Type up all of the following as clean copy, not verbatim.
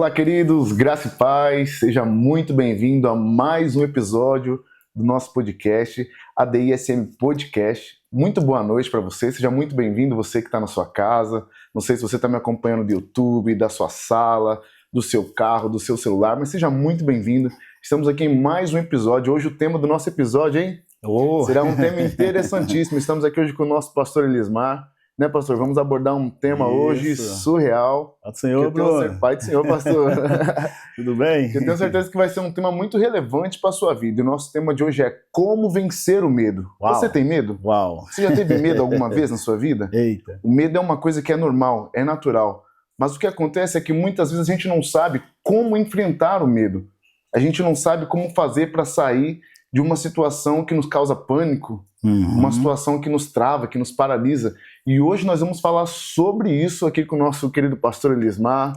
Olá, queridos, graça e paz, seja muito bem-vindo a mais um episódio do nosso podcast, ADISM Podcast. Muito boa noite para você, seja muito bem-vindo, você que está na sua casa. Não sei se você está me acompanhando do YouTube, da sua sala, do seu carro, do seu celular, mas seja muito bem-vindo. Estamos aqui em mais um episódio. Hoje o tema do nosso episódio, hein? Será um tema interessantíssimo. Estamos aqui hoje com o nosso pastor Elismar. Né, pastor? Vamos abordar um tema hoje surreal. Pode Senhor, Bruno. Pai do Senhor, pastor. Tudo bem? Eu tenho certeza que vai ser um tema muito relevante para a sua vida. E o nosso tema de hoje é como vencer o medo. Uau. Você tem medo? Uau. Você já teve medo alguma vez na sua vida? Eita. O medo é uma coisa que é normal, é natural. Mas o que acontece é que muitas vezes a gente não sabe como enfrentar o medo. A gente não sabe como fazer para sair de uma situação que nos causa pânico, uma situação que nos trava, que nos paralisa. E hoje nós vamos falar sobre isso aqui com o nosso querido pastor Elismar,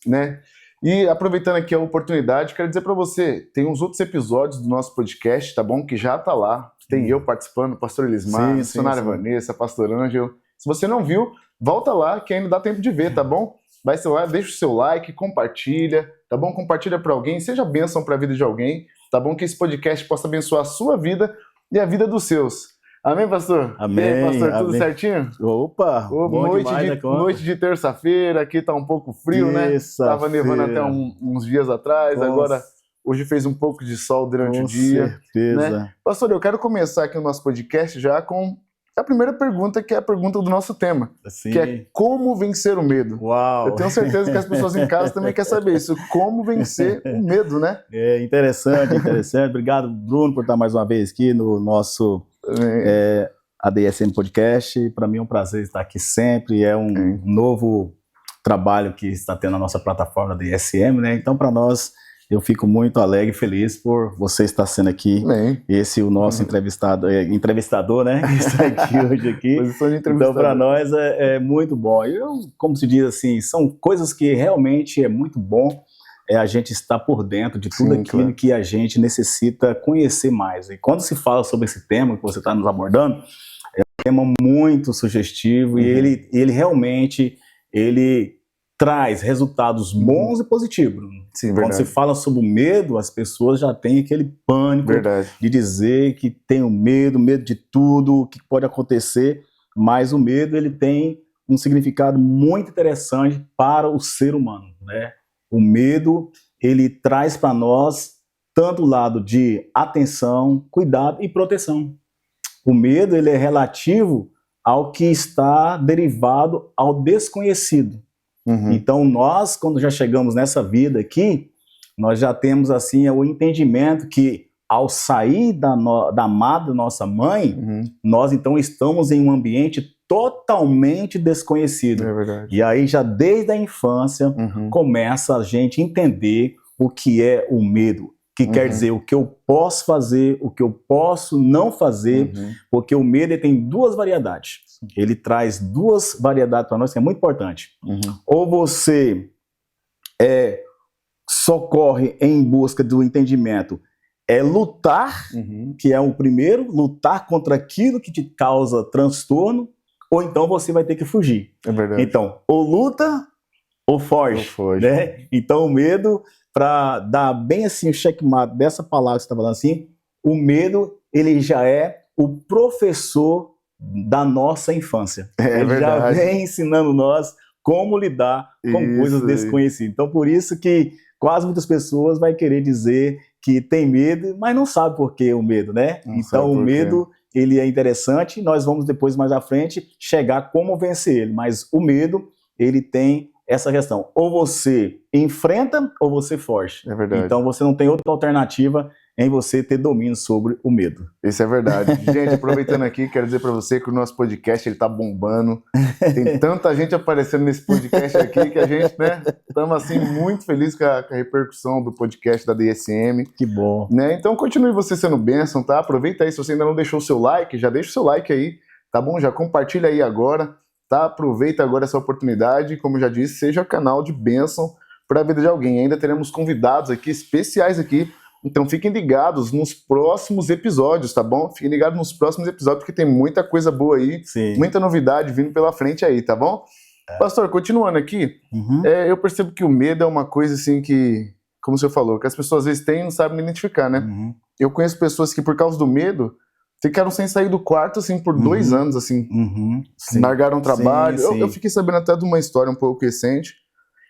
né? E aproveitando aqui a oportunidade, quero dizer para você, tem uns outros episódios do nosso podcast, tá bom? Que já tá lá. Tem eu participando, pastor Elismar, missionária Vanessa, pastor Ângelo. Se você não viu, volta lá que ainda dá tempo de ver, tá bom? Vai ser lá, deixa o seu like, compartilha, tá bom? Compartilha para alguém, seja bênção para a vida de alguém, tá bom? Que esse podcast possa abençoar a sua vida e a vida dos seus. Amém, pastor? Amém. E aí, pastor, tudo amém. certinho? Opa! Noite de terça-feira, aqui tá um pouco frio, né? Tava nevando até uns dias atrás, Nossa. Agora hoje fez um pouco de sol durante o dia. Certeza. Né? Pastor, eu quero começar aqui o nosso podcast já com a primeira pergunta, que é a pergunta do nosso tema, que é como vencer o medo. Uau! Eu tenho certeza que as pessoas em casa também querem saber isso, como vencer o medo, né? É interessante. Obrigado, Bruno, por estar mais uma vez aqui no nosso ADSM Podcast. Para mim é um prazer estar aqui sempre, é um novo trabalho que está tendo na nossa plataforma da ADSM, né? Então, para nós, eu fico muito alegre e feliz por você estar sendo aqui. Esse o nosso entrevistador, né? Que está aqui hoje aqui. Então, para nós é muito bom. E como se diz assim, são coisas que realmente é muito bom a gente estar por dentro de tudo aquilo que a gente necessita conhecer mais. E quando se fala sobre esse tema que você está nos abordando, é um tema muito sugestivo e ele realmente traz resultados bons e positivos. Sim, quando se fala sobre o medo, as pessoas já têm aquele pânico de dizer que tem medo de tudo, o que pode acontecer, mas o medo ele tem um significado muito interessante para o ser humano, né? O medo, ele traz para nós tanto o lado de atenção, cuidado e proteção. O medo, ele é relativo ao que está derivado ao desconhecido. Então, nós, quando já chegamos nessa vida aqui, nós já temos, assim, o entendimento que, ao sair da amada nossa mãe, nós, então, estamos em um ambiente totalmente desconhecido. É verdade. E aí, já desde a infância, começa a gente entender o que é o medo. Que quer dizer o que eu posso fazer, o que eu posso não fazer, porque o medo ele tem duas variedades. Ele traz duas variedades para nós, que é muito importante. Ou você socorre em busca do entendimento, lutar, que é o primeiro, lutar contra aquilo que te causa transtorno, ou então você vai ter que fugir. É verdade. Então, ou luta, ou foge. Né? Então, o medo, para dar bem assim o checkmate dessa palavra que você está falando assim, o medo, ele já é o professor da nossa infância. Ele já vem ensinando nós como lidar com coisas desconhecidas. Então, por isso que quase muitas pessoas vão querer dizer que tem medo, mas não sabe por que o medo, né? Então, o medo, ele é interessante, nós vamos depois, mais à frente, chegar a como vencer ele. Mas o medo, ele tem essa questão. Ou você enfrenta, ou você foge. É verdade. Então, você não tem outra alternativa em você ter domínio sobre o medo. Isso é verdade. Gente, aproveitando aqui, quero dizer para você que o nosso podcast ele tá bombando. Tem tanta gente aparecendo nesse podcast aqui que a gente, né, estamos assim muito felizes com a repercussão do podcast da DSM. Que bom. Né? Então continue você sendo bênção, tá? Aproveita aí, se você ainda não deixou o seu like, já deixa o seu like aí, tá bom? Já compartilha aí agora, tá? Aproveita agora essa oportunidade, como eu já disse, seja canal de bênção para a vida de alguém. Ainda teremos convidados aqui, especiais aqui. Então fiquem ligados nos próximos episódios, tá bom? Fiquem ligados nos próximos episódios, porque tem muita coisa boa aí, muita novidade vindo pela frente aí, tá bom? Pastor, continuando aqui, eu percebo que o medo é uma coisa assim que, como o senhor falou, que as pessoas às vezes têm e não sabem identificar, né? Eu conheço pessoas que por causa do medo ficaram sem sair do quarto, assim, por 2 anos, assim, largaram o trabalho. Eu fiquei sabendo até de uma história um pouco recente,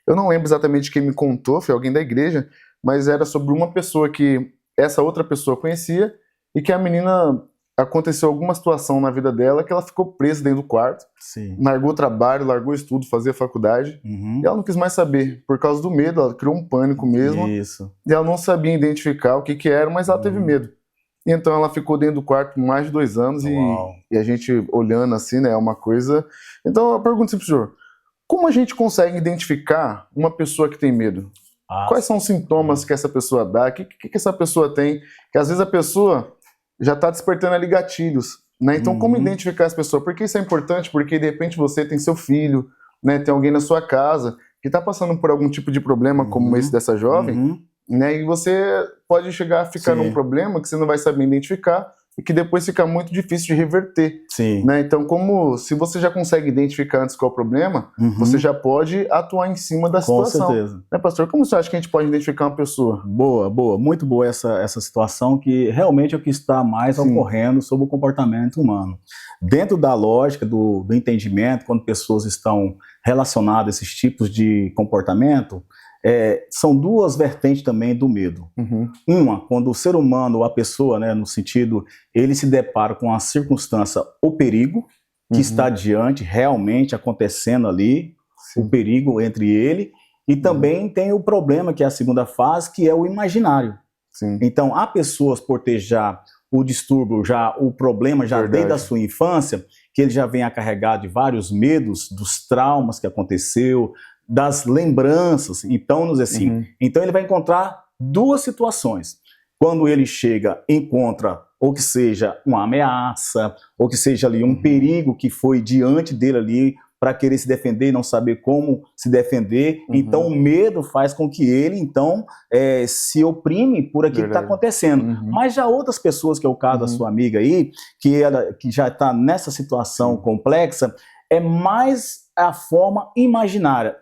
eu não lembro exatamente quem me contou, foi alguém da igreja, mas era sobre uma pessoa que essa outra pessoa conhecia e que a menina, aconteceu alguma situação na vida dela que ela ficou presa dentro do quarto, largou o trabalho, largou o estudo, fazia faculdade, e ela não quis mais saber, por causa do medo, ela criou um pânico mesmo, e ela não sabia identificar o que era, mas ela teve medo. E então ela ficou dentro do quarto por mais de 2 anos, e a gente olhando assim, né, é uma coisa... Então eu pergunto sempre pro senhor, como a gente consegue identificar uma pessoa que tem medo? Quais são os sintomas que essa pessoa dá? O que essa pessoa tem? Que às vezes a pessoa já está despertando ali gatilhos, né? Então, como identificar essa pessoa? Por que isso é importante? Porque, de repente, você tem seu filho, né? Tem alguém na sua casa que está passando por algum tipo de problema como esse dessa jovem, né? E você pode chegar a ficar num problema que você não vai saber identificar e que depois fica muito difícil de reverter. Né? Então, se você já consegue identificar antes qual é o problema, você já pode atuar em cima da situação. Com certeza. Né, pastor? Como você acha que a gente pode identificar uma pessoa? Boa, muito boa essa situação, que realmente é o que está mais ocorrendo sobre o comportamento humano. Dentro da lógica do entendimento, quando pessoas estão relacionadas a esses tipos de comportamento, são duas vertentes também do medo. Uma, quando o ser humano ou a pessoa, né, no sentido, ele se depara com a circunstância, o perigo que está diante, realmente acontecendo ali, o perigo entre ele, e também tem o problema, que é a segunda fase, que é o imaginário. Então, há pessoas por ter já o distúrbio, já o problema, já desde a sua infância, que ele já vem a carregar de vários medos, dos traumas que aconteceu, das lembranças, então, então ele vai encontrar duas situações. Quando ele chega, encontra, ou que seja uma ameaça, ou que seja ali um perigo que foi diante dele ali, para querer se defender e não saber como se defender, então o medo faz com que ele, então, se oprime por aquilo que está acontecendo. Mas já outras pessoas, que é o caso da sua amiga aí, que já está nessa situação complexa, é mais a forma imaginária,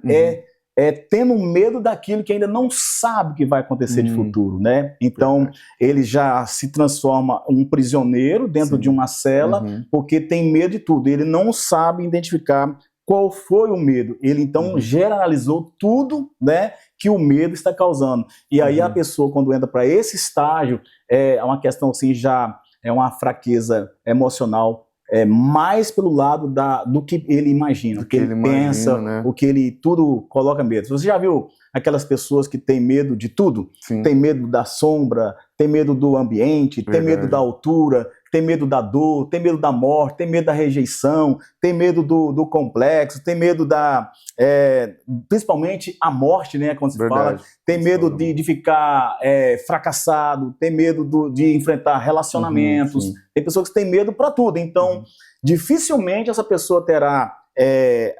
tendo medo daquilo que ainda não sabe que vai acontecer de futuro, né? Então, ele já se transforma um prisioneiro dentro de uma cela, porque tem medo de tudo, ele não sabe identificar qual foi o medo, ele então generalizou tudo, né, que o medo está causando. E aí a pessoa, quando entra para esse estágio, é uma questão assim, já é uma fraqueza emocional, mais pelo lado do que ele imagina, o que ele pensa, né? O que ele tudo coloca medo. Você já viu aquelas pessoas que têm medo de tudo? Tem medo da sombra, tem medo do ambiente, tem medo da altura, tem medo da dor, tem medo da morte, tem medo da rejeição, tem medo do complexo, tem medo principalmente a morte, né, quando se fala, tem medo de ficar fracassado, tem medo de enfrentar relacionamentos, tem pessoas que têm medo para tudo, então dificilmente essa pessoa terá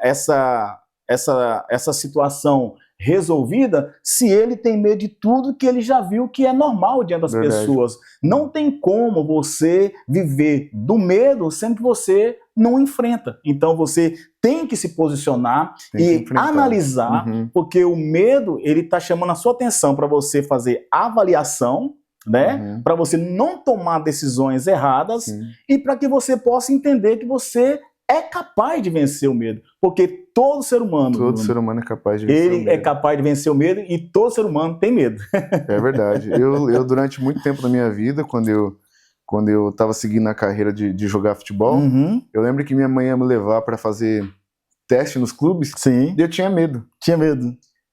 essa situação resolvida se ele tem medo de tudo que ele já viu que é normal diante das pessoas. Não tem como você viver do medo sendo que você não enfrenta. Então você tem que se posicionar e analisar, porque o medo, ele está chamando a sua atenção para você fazer avaliação, né? Para você não tomar decisões erradas e para que você possa entender que você é capaz de vencer o medo, porque todo ser humano é capaz de vencer o medo. Ele é capaz de vencer o medo e todo ser humano tem medo. É verdade. Eu durante muito tempo da minha vida, quando eu estava seguindo a carreira de jogar futebol, eu lembro que minha mãe ia me levar para fazer teste nos clubes, e eu tinha medo.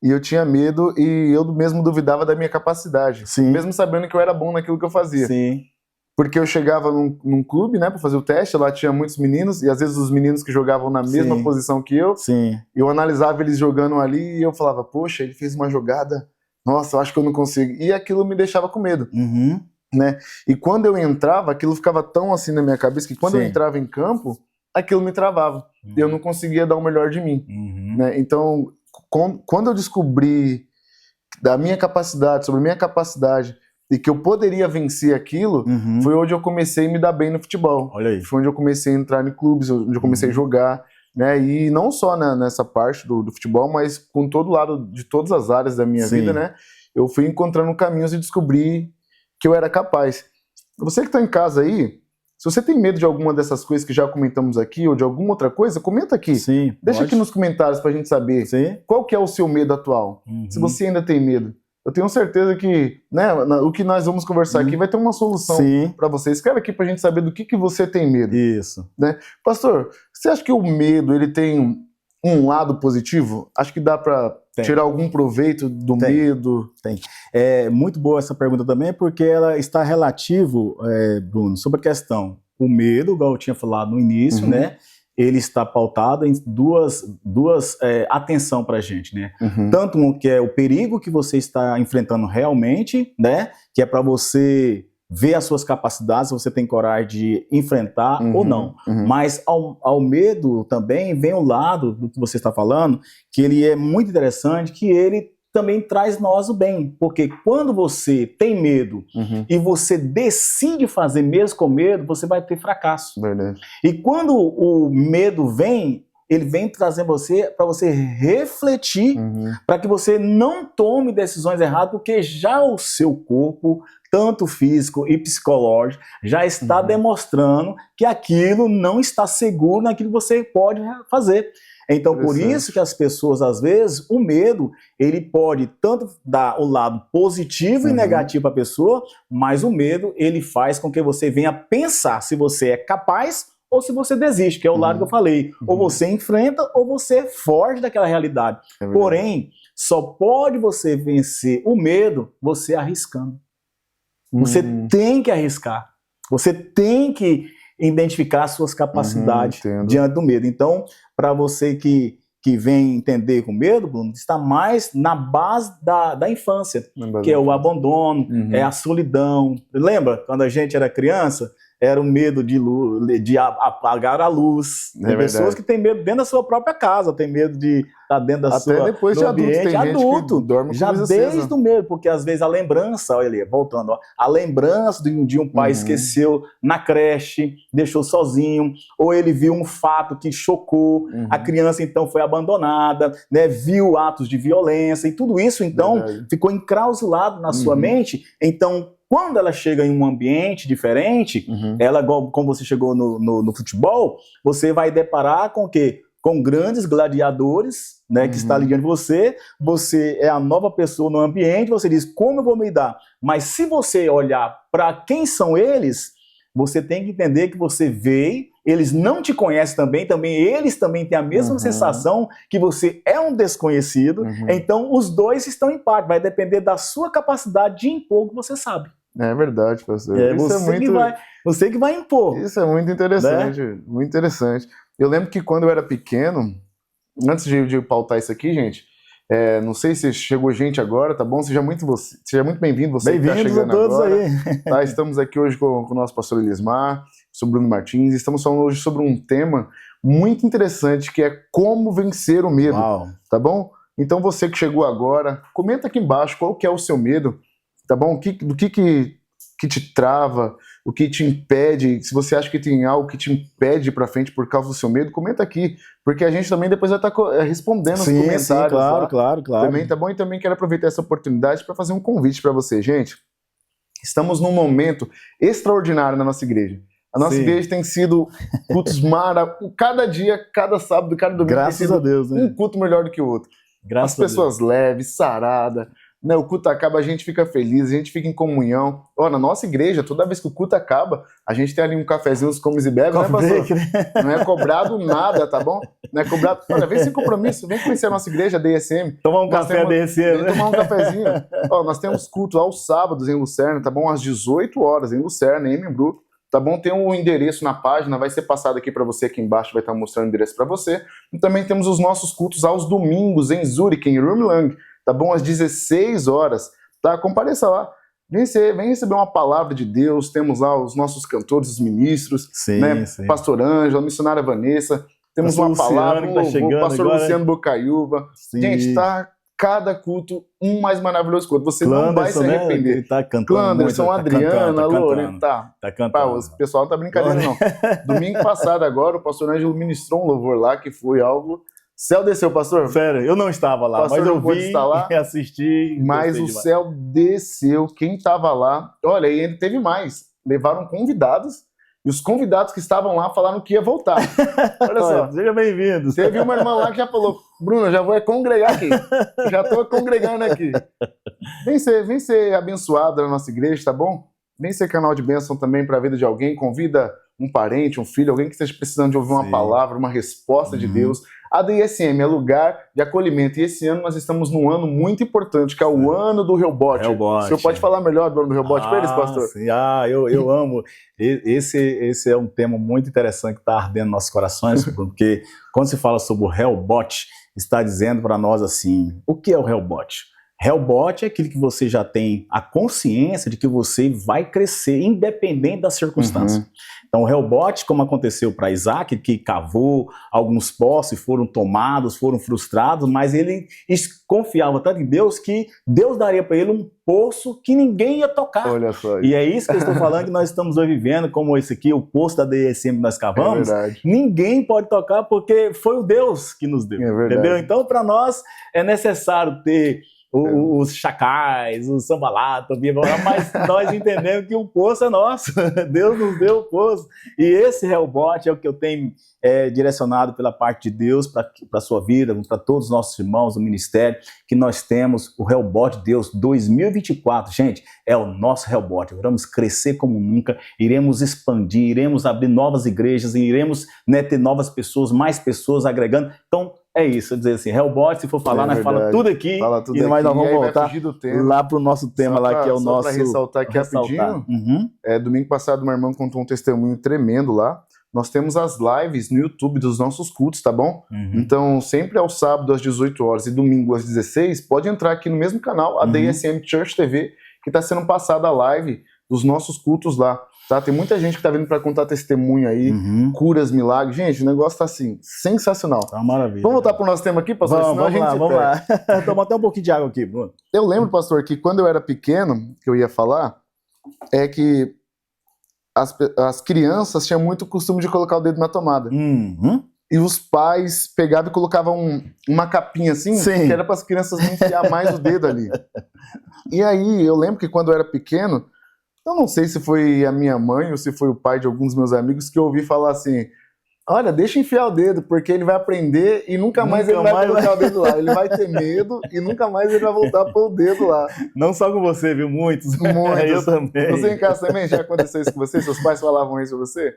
E eu tinha medo e eu mesmo duvidava da minha capacidade, mesmo sabendo que eu era bom naquilo que eu fazia. Porque eu chegava num clube, né, para fazer o teste, lá tinha muitos meninos, e às vezes os meninos que jogavam na mesma posição que eu analisava eles jogando ali e eu falava, poxa, ele fez uma jogada, nossa, eu acho que eu não consigo. E aquilo me deixava com medo, né? E quando eu entrava, aquilo ficava tão assim na minha cabeça que quando eu entrava em campo, aquilo me travava. E eu não conseguia dar o melhor de mim, né? Então, quando eu descobri da minha capacidade, sobre a minha capacidade, e que eu poderia vencer aquilo, foi onde eu comecei a me dar bem no futebol. Olha aí. Foi onde eu comecei a entrar em clubes, onde eu comecei a jogar, né? E não só nessa parte do futebol, mas com todo lado, de todas as áreas da minha vida, né? Eu fui encontrando caminhos e descobri que eu era capaz. Você que está em casa aí, se você tem medo de alguma dessas coisas que já comentamos aqui, ou de alguma outra coisa, comenta aqui. Deixa aqui nos comentários pra gente saber qual que é o seu medo atual. Se você ainda tem medo. Eu tenho certeza que, né, o que nós vamos conversar aqui vai ter uma solução para você. Escreve aqui pra gente saber do que você tem medo. Isso. Né? Pastor, você acha que o medo, ele tem um lado positivo? Acho que dá para tirar algum proveito do medo? Tem. É muito boa essa pergunta também, porque ela está relativo, Bruno, sobre a questão, o medo, igual eu tinha falado no início, né? ele está pautado em duas atenção para a gente, né? Tanto um que é o perigo que você está enfrentando realmente, né? Que é para você ver as suas capacidades, se você tem coragem de enfrentar ou não. Mas ao medo também vem o lado do que você está falando, que ele é muito interessante, que ele também traz nós o bem, porque quando você tem medo e você decide fazer mesmo com medo, você vai ter fracasso. Verdade. E quando o medo vem, ele vem trazendo você para você refletir, para que você não tome decisões erradas, porque já o seu corpo, tanto físico e psicológico, já está demonstrando que aquilo não está seguro naquilo que você pode fazer. Então, por isso que as pessoas, às vezes, o medo, ele pode tanto dar o lado positivo e negativo para a pessoa, mas o medo, ele faz com que você venha pensar se você é capaz ou se você desiste, que é o lado que eu falei. Ou você enfrenta ou você foge daquela realidade. Porém, só pode você vencer o medo você arriscando. Você tem que arriscar. Você tem que identificar suas capacidades diante do medo. Então, para você que vem entender com medo, Bruno, está mais na base da infância, que é o abandono, é a solidão. Lembra, quando a gente era criança, era o medo de apagar a luz. Tem pessoas que têm medo dentro da sua própria casa, tem medo de estar dentro da sua depois de ambiente. Tem adulto, gente que dorme com já desde o medo, porque às vezes a lembrança, olha ali, voltando, ó, a lembrança de um pai esqueceu na creche, deixou sozinho, ou ele viu um fato que chocou, a criança então foi abandonada, né, viu atos de violência, e tudo isso então ficou enclausulado na sua mente. Então, quando ela chega em um ambiente diferente, ela, como você chegou no futebol, você vai deparar com o quê? Com grandes gladiadores, né, que está ligando você é a nova pessoa no ambiente, você diz, como eu vou me dar? Mas se você olhar para quem são eles, você tem que entender que você veio, eles não te conhecem também eles também têm a mesma sensação que você é um desconhecido, então os dois estão em parte, vai depender da sua capacidade de impor o que você sabe. É verdade, professor. Você que vai impor. Isso é muito interessante, né? Muito interessante. Eu lembro que quando eu era pequeno, antes de pautar isso aqui, gente, não sei se chegou gente agora, tá bom? Seja muito bem-vindo, você que está chegando a todos agora. Aí. Tá, estamos aqui hoje com o nosso pastor Elismar, sobre Bruno Martins, estamos falando hoje sobre um tema muito interessante, que é como vencer o medo, tá bom? Então você que chegou agora, comenta aqui embaixo qual que é o seu medo, tá bom? Do que te trava, o que te impede, se você acha que tem algo que te impede de ir pra frente por causa do seu medo, comenta aqui, porque a gente também depois vai estar respondendo os comentários. Sim, claro. Também, tá bom? E também quero aproveitar essa oportunidade para fazer um convite para você, gente. Estamos num momento extraordinário na nossa igreja. A nossa igreja tem sido cultos maravilhosos. Cada dia, cada sábado, cada domingo Graças tem sido a Deus, né? Um culto melhor do que o outro. Graças As pessoas leves, saradas, né? O culto acaba, a gente fica feliz, a gente fica em comunhão. Na nossa igreja, toda vez que o culto acaba, a gente tem ali um cafezinho, uns comes e bebes, né, pastor? Não é cobrado nada, tá bom? Não é cobrado. Olha, vem sem compromisso, vem conhecer a nossa igreja, a DSM. Tomar um café DSM. Vem tomar um cafezinho. Nós temos culto aos sábados em Lucerna, tá bom? Às 18 horas em Lucerna, em Embru. Tá bom? Tem um endereço na página, vai ser passado aqui para você, aqui embaixo vai estar mostrando o endereço para você. E também temos os nossos cultos aos domingos em Zurique, em Rumlang, tá bom? Às 16 horas, tá? Compareça lá. Vem receber uma palavra de Deus, temos lá os nossos cantores, os ministros, né? Pastor Ângelo, a missionária Vanessa, temos uma palavra, o pastor Luciano Bocaiúva. Gente, tá cada culto um mais maravilhoso que o outro. Você não vai se arrepender. Ele tá cantando Clanderson, Adriana, Lorena, tá cantando. O pessoal não tá brincadeira, não. Domingo passado agora, o pastor Ângelo ministrou um louvor lá, que foi algo... Céu desceu, pastor? Sério, eu não estava lá, mas eu vi e assisti. Mas o céu desceu, quem estava lá... Olha, e ele teve mais. Levaram convidados, e os convidados que estavam lá falaram que ia voltar. Olha só. Seja bem-vindo. Teve uma irmã lá que já falou, Bruno, já vou congregar aqui. Já estou congregando aqui. Vem ser abençoado na nossa igreja, tá bom? Vem ser canal de bênção também para a vida de alguém. Convida um parente, um filho, alguém que esteja precisando de ouvir uma palavra, uma resposta de Deus. A DISM é lugar de acolhimento. E esse ano nós estamos num ano muito importante, que é o ano do Hellbot. O senhor pode falar melhor do ano do Hellbot para eles, pastor? Sim. Eu amo. Esse é um tema muito interessante que está ardendo nos nossos corações, porque quando se fala sobre o Hellbot, está dizendo para nós assim, o que é o Hellbot? Hellbot é aquilo que você já tem a consciência de que você vai crescer independente das circunstâncias. Então o Hellbot, como aconteceu para Isaac, que cavou alguns poços e foram tomados, foram frustrados, mas ele confiava tanto em Deus que Deus daria para ele um poço que ninguém ia tocar. Olha só. E é isso que eu estou falando, que nós estamos hoje vivendo, como esse aqui, o poço da DSM que nós cavamos. Ninguém pode tocar porque foi o Deus que nos deu. Entendeu? Então para nós é necessário ter os chacais, os sambalatos, mas nós entendemos que o poço é nosso, Deus nos deu o poço, e esse Hellbot é o que eu tenho direcionado pela parte de Deus para a sua vida, para todos os nossos irmãos do ministério, que nós temos o Hellbot Deus 2024, gente, é o nosso Hellbot, vamos crescer como nunca, iremos expandir, iremos abrir novas igrejas, iremos ter novas pessoas, mais pessoas agregando, então é isso, dizer assim, Hellbot, se for falar, nós fala tudo aqui, e nós vamos voltar lá para o nosso tema lá, que é o nosso... Só para ressaltar aqui rapidinho, domingo passado uma irmã contou um testemunho tremendo lá, nós temos as lives no YouTube dos nossos cultos, tá bom? Então, sempre ao sábado às 18 horas e domingo às 16, pode entrar aqui no mesmo canal, a DSM Church TV, que está sendo passada a live dos nossos cultos lá. Tá? Tem muita gente que tá vindo para contar testemunho aí, curas, milagres. Gente, o negócio tá assim, sensacional. Tá uma maravilha. Vamos voltar pro nosso tema aqui, pastor? Vamos lá. Toma até um pouquinho de água aqui, Bruno. Eu lembro, pastor, que quando eu era pequeno, que eu ia falar, é que as crianças tinham muito costume de colocar o dedo na tomada. E os pais pegavam e colocavam uma capinha assim, que era para as crianças não enfiar mais o dedo ali. E aí, eu lembro que quando eu era pequeno, eu não sei se foi a minha mãe ou se foi o pai de alguns dos meus amigos que eu ouvi falar assim, olha, deixa enfiar o dedo, porque ele vai aprender e nunca mais ele vai colocar o dedo lá. Ele vai ter medo e nunca mais ele vai voltar a pôr o dedo lá. Não só com você, viu? Muitos. Eu também. Você em casa também já aconteceu isso com você? Seus pais falavam isso com você?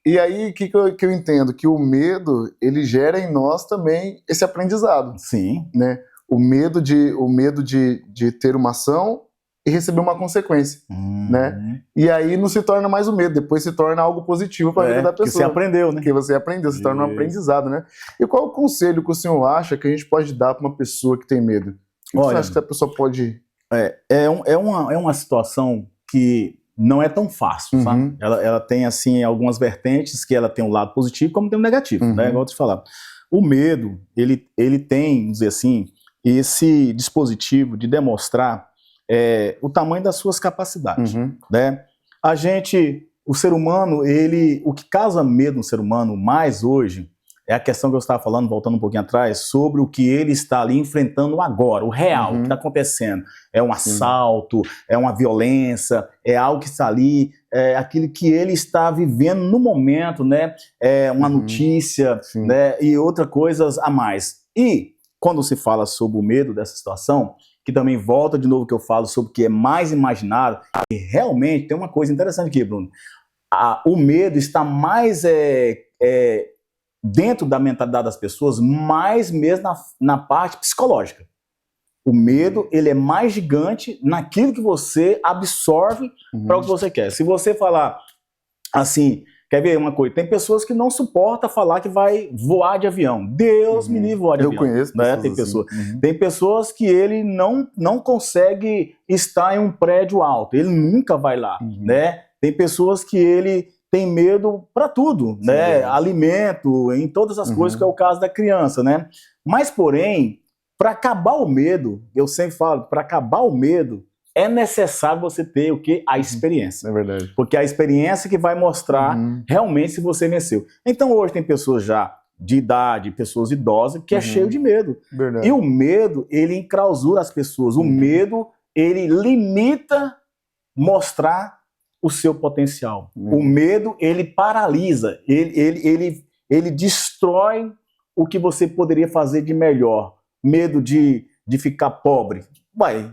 E aí, o que eu entendo? Que o medo, ele gera em nós também esse aprendizado. Sim. Né? O medo de ter uma ação e receber uma consequência, né? E aí não se torna mais o medo, depois se torna algo positivo para a vida da pessoa. Porque você aprendeu, né? Porque você aprendeu, se torna um aprendizado, né? E qual o conselho que o senhor acha que a gente pode dar para uma pessoa que tem medo? O que você acha que a pessoa pode... É uma situação que não é tão fácil, sabe? Ela tem, assim, algumas vertentes que ela tem um lado positivo como tem um negativo, né? Igual eu te falar. O medo, ele tem, vamos dizer assim, esse dispositivo de demonstrar o tamanho das suas capacidades, né? O ser humano, o que causa medo no ser humano mais hoje é a questão que eu estava falando, voltando um pouquinho atrás, sobre o que ele está ali enfrentando agora, o real, o que está acontecendo. É um assalto, é uma violência, é algo que está ali, é aquilo que ele está vivendo no momento, né? É uma notícia, né? E outras coisas a mais. E quando se fala sobre o medo dessa situação, que também volta de novo que eu falo sobre o que é mais imaginário, e realmente tem uma coisa interessante aqui, Bruno. O medo está mais dentro da mentalidade das pessoas, mais mesmo na parte psicológica. O medo, ele é mais gigante naquilo que você absorve para o que você quer. Se você falar assim, quer ver uma coisa? Tem pessoas que não suportam falar que vai voar de avião. Deus me livre voar de avião. Eu conheço né? Tem pessoas que ele não consegue estar em um prédio alto. Ele nunca vai lá, né? Tem pessoas que ele tem medo para tudo, né? Alimento, em todas as coisas, que é o caso da criança, né? Mas, porém, para acabar o medo, eu sempre falo, para acabar o medo, é necessário você ter o quê? A experiência. É verdade. Porque é a experiência que vai mostrar realmente se você venceu. Então hoje tem pessoas já de idade, pessoas idosas, que é cheio de medo. Verdade. E o medo, ele enclausura as pessoas. O medo, ele limita mostrar o seu potencial. O medo, ele paralisa. Ele destrói o que você poderia fazer de melhor. Medo de ficar pobre.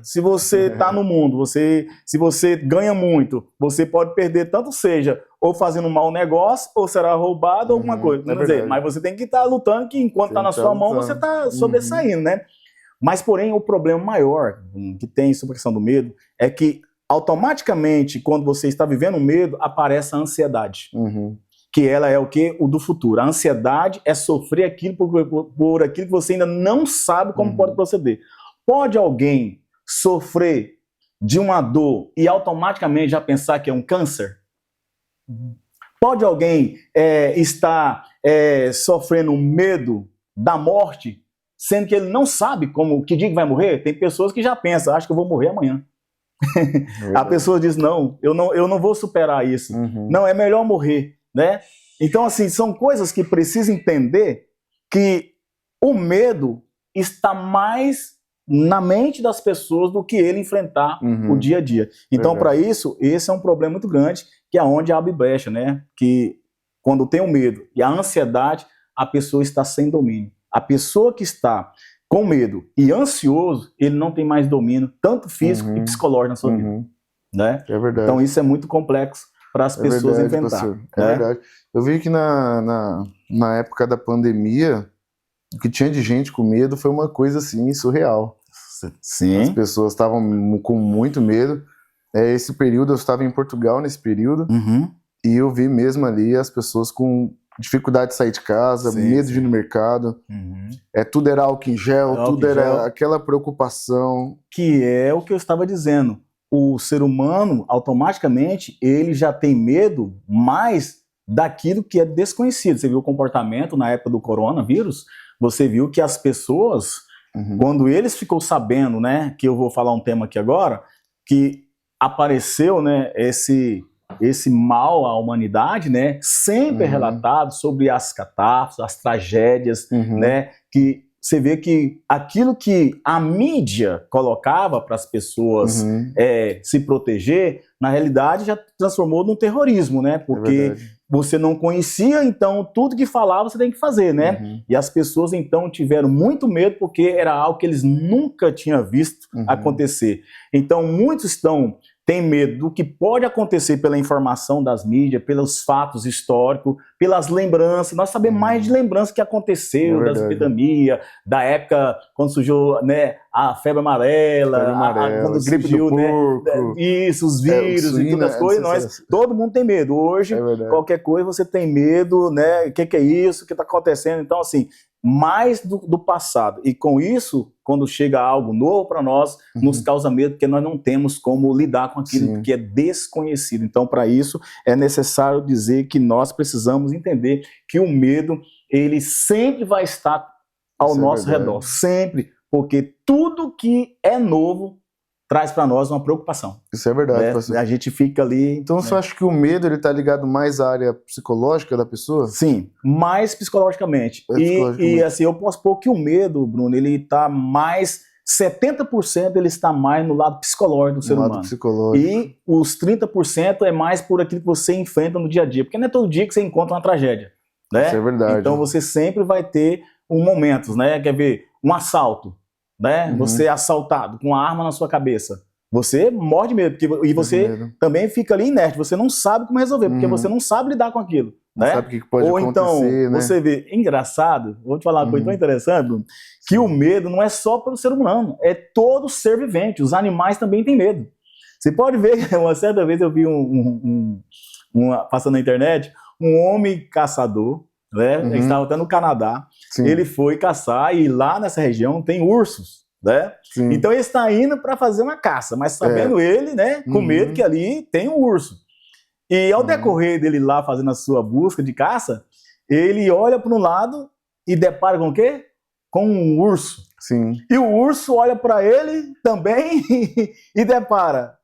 Se você está no mundo, se você ganha muito, você pode perder tanto seja ou fazendo um mau negócio, ou será roubado, alguma coisa. Quer dizer, mas você tem que estar lutando, que enquanto está na sua mão, você está sobressaindo, né? Mas, porém, o problema maior que tem sobre a questão do medo é que, automaticamente, quando você está vivendo medo, aparece a ansiedade. Que ela é o quê? O do futuro. A ansiedade é sofrer aquilo por aquilo que você ainda não sabe como pode proceder. Pode alguém sofrer de uma dor e automaticamente já pensar que é um câncer? Pode alguém estar sofrendo medo da morte, sendo que ele não sabe que dia que vai morrer? Tem pessoas que já pensam, acho que eu vou morrer amanhã. A pessoa diz, não, eu não vou superar isso. Não, é melhor morrer, né? Então, assim, são coisas que precisam entender que o medo está mais na mente das pessoas do que ele enfrentar o dia a dia. Então, para isso, esse é um problema muito grande, que é onde abre brecha, né? Que quando tem o medo e a ansiedade, a pessoa está sem domínio. A pessoa que está com medo e ansioso, ele não tem mais domínio, tanto físico e psicológico na sua vida. Né? É verdade. Então isso é muito complexo para as pessoas enfrentar. É verdade. Eu vi que na época da pandemia, o que tinha de gente com medo foi uma coisa assim, surreal. Sim. As pessoas estavam com muito medo. Esse período, eu estava em Portugal nesse período, e eu vi mesmo ali as pessoas com dificuldade de sair de casa, medo de ir no mercado, tudo era álcool em gel, tudo era aquela preocupação. Que é o que eu estava dizendo. O ser humano, automaticamente, ele já tem medo mais daquilo que é desconhecido. Você viu o comportamento na época do coronavírus, você viu que as pessoas, quando eles ficou sabendo, né, que eu vou falar um tema aqui agora, que apareceu, né, esse mal à humanidade, né, sempre é relatado sobre as catástrofes, as tragédias, né, que você vê que aquilo que a mídia colocava para as pessoas se proteger, na realidade já transformou num terrorismo, né, porque você não conhecia, então tudo que falava você tem que fazer, né, e as pessoas então tiveram muito medo porque era algo que eles nunca tinham visto acontecer. Então muitos têm medo do que pode acontecer pela informação das mídias, pelos fatos históricos, pelas lembranças. Nós sabemos mais de lembranças que aconteceu, das epidemias, da época quando surgiu, né, a febre amarela, quando gripe surgiu, do porco, né, isso, os vírus e todas as coisas. Todo mundo tem medo. Hoje, qualquer coisa você tem medo, né? O que é isso? O que está acontecendo? Então, assim, mais do passado. E com isso, quando chega algo novo para nós, nos causa medo, porque nós não temos como lidar com aquilo que é desconhecido. Então, para isso, é necessário dizer que nós precisamos entender que o medo, ele sempre vai estar ao nosso redor. Sempre. Porque tudo que é novo traz para nós uma preocupação. Isso é verdade. Né? A gente fica ali... Então, você acha que o medo está ligado mais à área psicológica da pessoa? Sim, mais psicologicamente. E assim, eu posso pôr que o medo, Bruno, ele está mais... 70% ele está mais no lado psicológico do ser humano. E os 30% é mais por aquilo que você enfrenta no dia a dia. Porque não é todo dia que você encontra uma tragédia. Né? Isso é verdade. Então, você sempre vai ter momentos, né? Quer ver? Um assalto. Né? Você é assaltado com uma arma na sua cabeça, você morre de medo, e você também fica ali inerte, você não sabe como resolver, porque você não sabe lidar com aquilo. Né? Não sabe o que pode acontecer, então, né? Você vê, engraçado, vou te falar uma coisa tão interessante, Bruno, que o medo não é só pelo ser humano, é todo ser vivente, os animais também têm medo. Você pode ver, uma certa vez eu vi passando na internet, um homem caçador, né? Ele estava até no Canadá. Ele foi caçar e lá nessa região tem ursos, né? Então ele está indo para fazer uma caça, mas sabendo ele, né, com medo que ali tem um urso. E ao decorrer dele lá fazendo a sua busca de caça, ele olha para um lado e depara com o quê? Com um urso. E o urso olha para ele também e depara.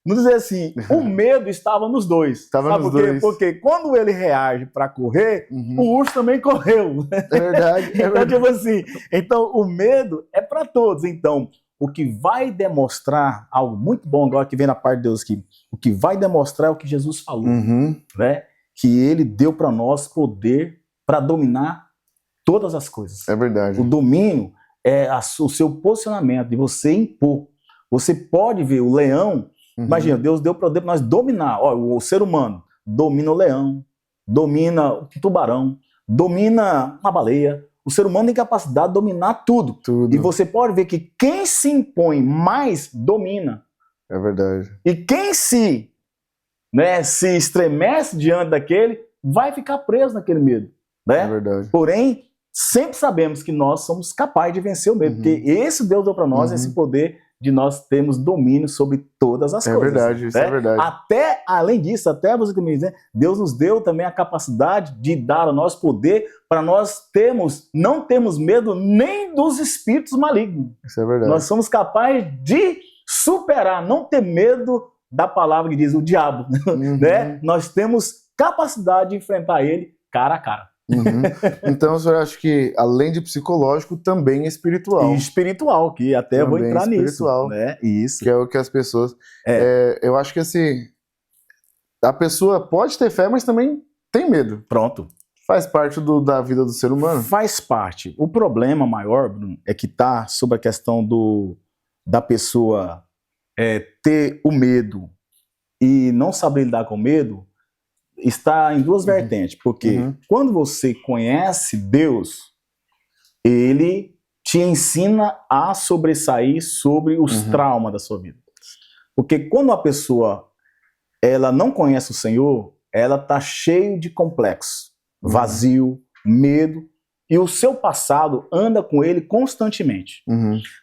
Vamos dizer assim, o medo estava nos dois. Sabe por quê? Porque quando ele reage para correr, o urso também correu. É verdade. Então, tipo assim, então o medo é para todos. Então, o que vai demonstrar algo muito bom agora que vem na parte de Deus aqui, o que vai demonstrar é o que Jesus falou, né? Que ele deu para nós poder para dominar todas as coisas. É verdade. O domínio é o seu posicionamento, de você impor. Você pode ver o leão. Imagina, Deus deu para nós dominar o ser humano. domina o leão, domina o tubarão, domina a baleia. O ser humano tem capacidade de dominar tudo. E você pode ver que quem se impõe mais, domina. É verdade. E quem se estremece diante daquele, vai ficar preso naquele medo. Né? É verdade. Porém, sempre sabemos que nós somos capazes de vencer o medo, porque esse Deus deu para nós esse poder de nós termos domínio sobre todas as coisas. É verdade, isso é verdade. Até, além disso, até você que me diz, Deus nos deu também a capacidade de dar ao nosso poder para nós não termos medo nem dos espíritos malignos. Isso é verdade. Nós somos capazes de superar, não ter medo da palavra que diz o diabo. Né? Nós temos capacidade de enfrentar ele cara a cara. Então, o senhor acha que, além de psicológico, também é espiritual? E espiritual, que até também eu vou entrar nisso. Né? Isso. Que é o que as pessoas... eu acho que assim, a pessoa pode ter fé, mas também tem medo. Pronto. Faz parte da vida do ser humano? Faz parte. O problema maior, Bruno, é que está sobre a questão da pessoa ter o medo e não saber lidar com o medo, está em duas vertentes, porque quando você conhece Deus, ele te ensina a sobressair sobre os traumas da sua vida. Porque quando a pessoa ela não conhece o Senhor, ela está cheia de complexo, vazio, medo, e o seu passado anda com ele constantemente.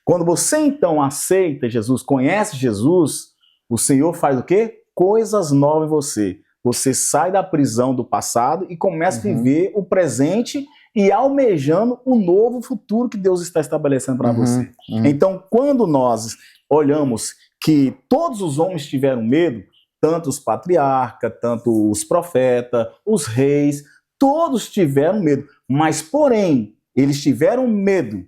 Quando você então aceita Jesus, conhece Jesus, o Senhor faz o quê? Coisas novas em você. Você sai da prisão do passado e começa a viver o presente e almejando o novo futuro que Deus está estabelecendo para você. Então, quando nós olhamos que todos os homens tiveram medo, tanto os patriarcas, tanto os profetas, os reis, todos tiveram medo. Mas, porém, eles tiveram medo,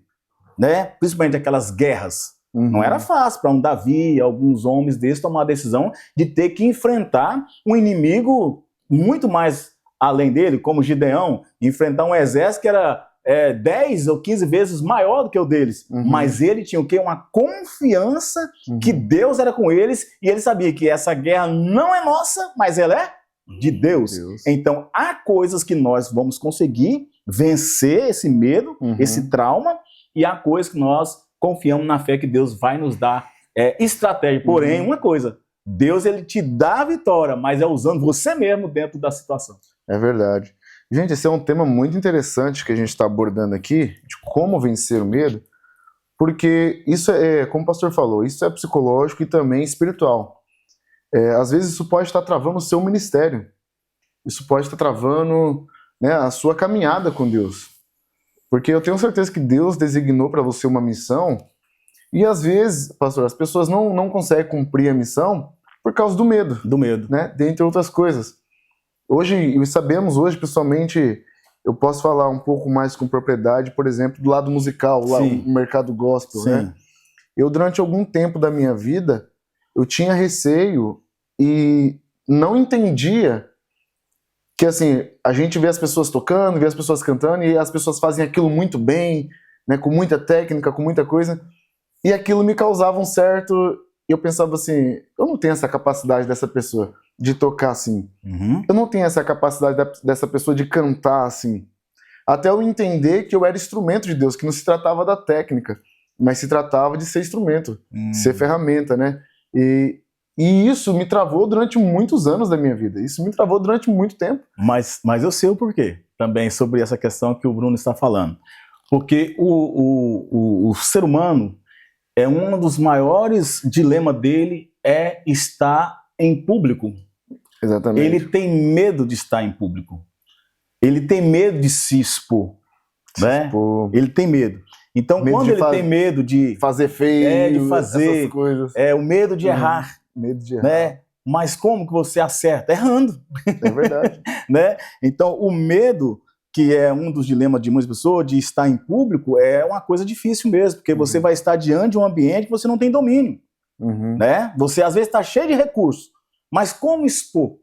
né? Principalmente aquelas guerras. Não era fácil para um Davi, alguns homens desses, tomar a decisão de ter que enfrentar um inimigo muito mais além dele, como Gideão, enfrentar um exército que era 10 ou 15 vezes maior do que o deles. Mas ele tinha o quê? Uma confiança que Deus era com eles e ele sabia que essa guerra não é nossa, mas ela é de Deus. Então, há coisas que nós vamos conseguir vencer esse medo, esse trauma, e há coisas que nós confiamos na fé que Deus vai nos dar estratégia. Porém, uma coisa, Deus ele te dá a vitória, mas é usando você mesmo dentro da situação. É verdade. Gente, esse é um tema muito interessante que a gente está abordando aqui, de como vencer o medo, porque isso como o pastor falou, isso é psicológico e também espiritual. Às vezes isso pode estar travando o seu ministério, isso pode estar travando, né, a sua caminhada com Deus. Porque eu tenho certeza que Deus designou para você uma missão e às vezes, pastor, as pessoas não conseguem cumprir a missão por causa do medo. Do medo. Né? Dentre outras coisas. Hoje, pessoalmente, eu posso falar um pouco mais com propriedade, por exemplo, do lado musical, lá no mercado gospel. Né? Eu, durante algum tempo da minha vida, eu tinha receio e não entendia que assim, a gente vê as pessoas tocando, vê as pessoas cantando e as pessoas fazem aquilo muito bem, né, com muita técnica, com muita coisa, e aquilo me causava um certo... Eu pensava assim, eu não tenho essa capacidade dessa pessoa de tocar assim. Eu não tenho essa capacidade dessa pessoa de cantar assim. Até eu entender que eu era instrumento de Deus, que não se tratava da técnica, mas se tratava de ser instrumento, de ser ferramenta, né? E isso me travou durante muitos anos da minha vida. Isso me travou durante muito tempo. Mas eu sei o porquê também sobre essa questão que o Bruno está falando. Porque o ser humano, um dos maiores dilemas dele é estar em público. Exatamente. Ele tem medo de estar em público. Ele tem medo de se expor. Né? Ele tem medo. Então, quando ele tem medo de fazer feio, de fazer essas coisas. O medo de errar. Medo de errar. Né? Mas como que você acerta? Errando. É verdade. Né? Então, o medo, que é um dos dilemas de muitas pessoas, de estar em público, é uma coisa difícil mesmo, porque você vai estar diante de um ambiente que você não tem domínio. Né? Você, às vezes, está cheio de recursos, mas como expor?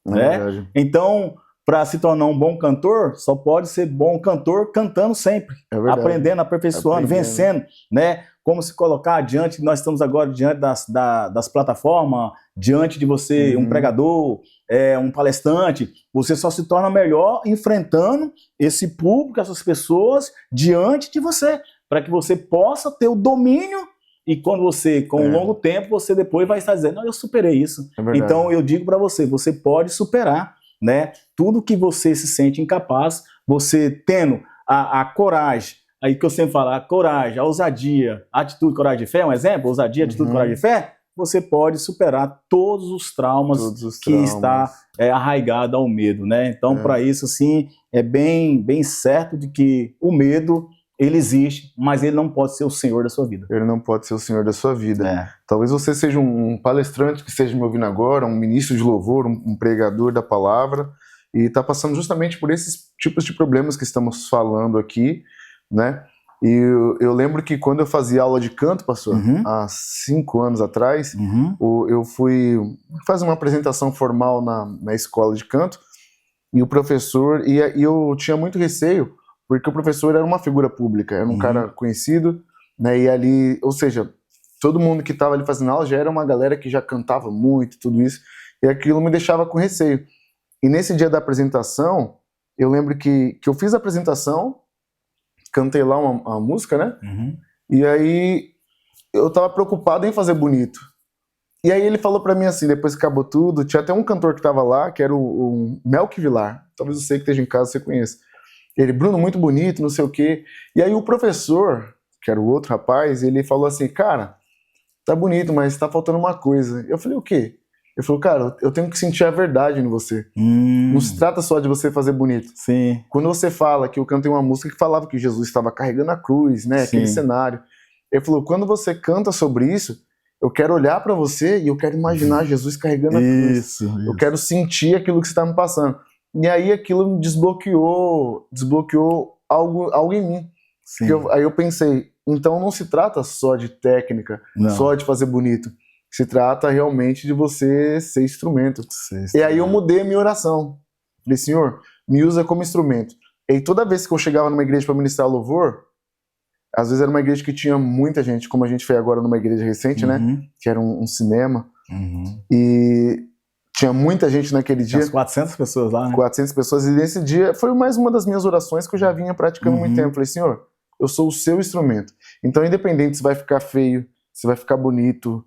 Né? Então, para se tornar um bom cantor, só pode ser bom cantor cantando sempre, aprendendo, aperfeiçoando, vencendo, né? Como se colocar adiante, nós estamos agora diante das plataformas, diante de você, um pregador, um palestrante, você só se torna melhor enfrentando esse público, essas pessoas, diante de você, para que você possa ter o domínio, e quando você, com um longo tempo, você depois vai estar dizendo, não, eu superei isso. Então eu digo para você, você pode superar, né? Tudo que você se sente incapaz, você tendo a coragem, aí que eu sempre falo, a coragem, a ousadia, a atitude, coragem de fé, um exemplo, ousadia, atitude, coragem de fé, você pode superar todos os traumas que está arraigado ao medo, né? Então, para isso, sim, é bem certo de que o medo, ele existe, mas ele não pode ser o senhor da sua vida. Ele não pode ser o senhor da sua vida. Talvez você seja um palestrante que esteja me ouvindo agora, um ministro de louvor, um pregador da palavra, e está passando justamente por esses tipos de problemas que estamos falando aqui, né? E eu lembro que quando eu fazia aula de canto, pastor, há 5 anos atrás, eu fui fazer uma apresentação formal na escola de canto, e o professor, e eu tinha muito receio, porque o professor era uma figura pública, era um cara conhecido, né, e ali, ou seja, todo mundo que estava ali fazendo aula já era uma galera que já cantava muito, tudo isso, e aquilo me deixava com receio. E nesse dia da apresentação, eu lembro que eu fiz a apresentação, cantei lá uma música, né, e aí eu tava preocupado em fazer bonito. E aí ele falou pra mim assim, depois que acabou tudo, tinha até um cantor que tava lá, que era o Melk Vilar, talvez você que esteja em casa, você conheça. Ele, Bruno, muito bonito, não sei o quê. E aí o professor, que era o outro rapaz, ele falou assim, cara, tá bonito, mas tá faltando uma coisa. Eu falei, o quê? Ele falou, cara, eu tenho que sentir a verdade em você. Não se trata só de você fazer bonito. Sim. Quando você fala, que eu cantei uma música que falava que Jesus estava carregando a cruz, né, aquele cenário. Ele falou, quando você canta sobre isso, eu quero olhar pra você e eu quero imaginar Jesus carregando a cruz. Eu quero sentir aquilo que você tá me passando. E aí aquilo me desbloqueou algo em mim. Aí eu pensei, então não se trata só de técnica, só de fazer bonito. Se trata realmente de você ser instrumento. E aí eu mudei a minha oração. Falei, Senhor, me usa como instrumento. E aí toda vez que eu chegava numa igreja para ministrar louvor, às vezes era uma igreja que tinha muita gente, como a gente foi agora numa igreja recente, né? Que era um cinema. E tinha muita gente naquele dia. Tinha 400 pessoas lá, né? 400 pessoas. E nesse dia foi mais uma das minhas orações que eu já vinha praticando há muito tempo. Falei, Senhor, eu sou o seu instrumento. Então, independente se vai ficar feio, se vai ficar bonito,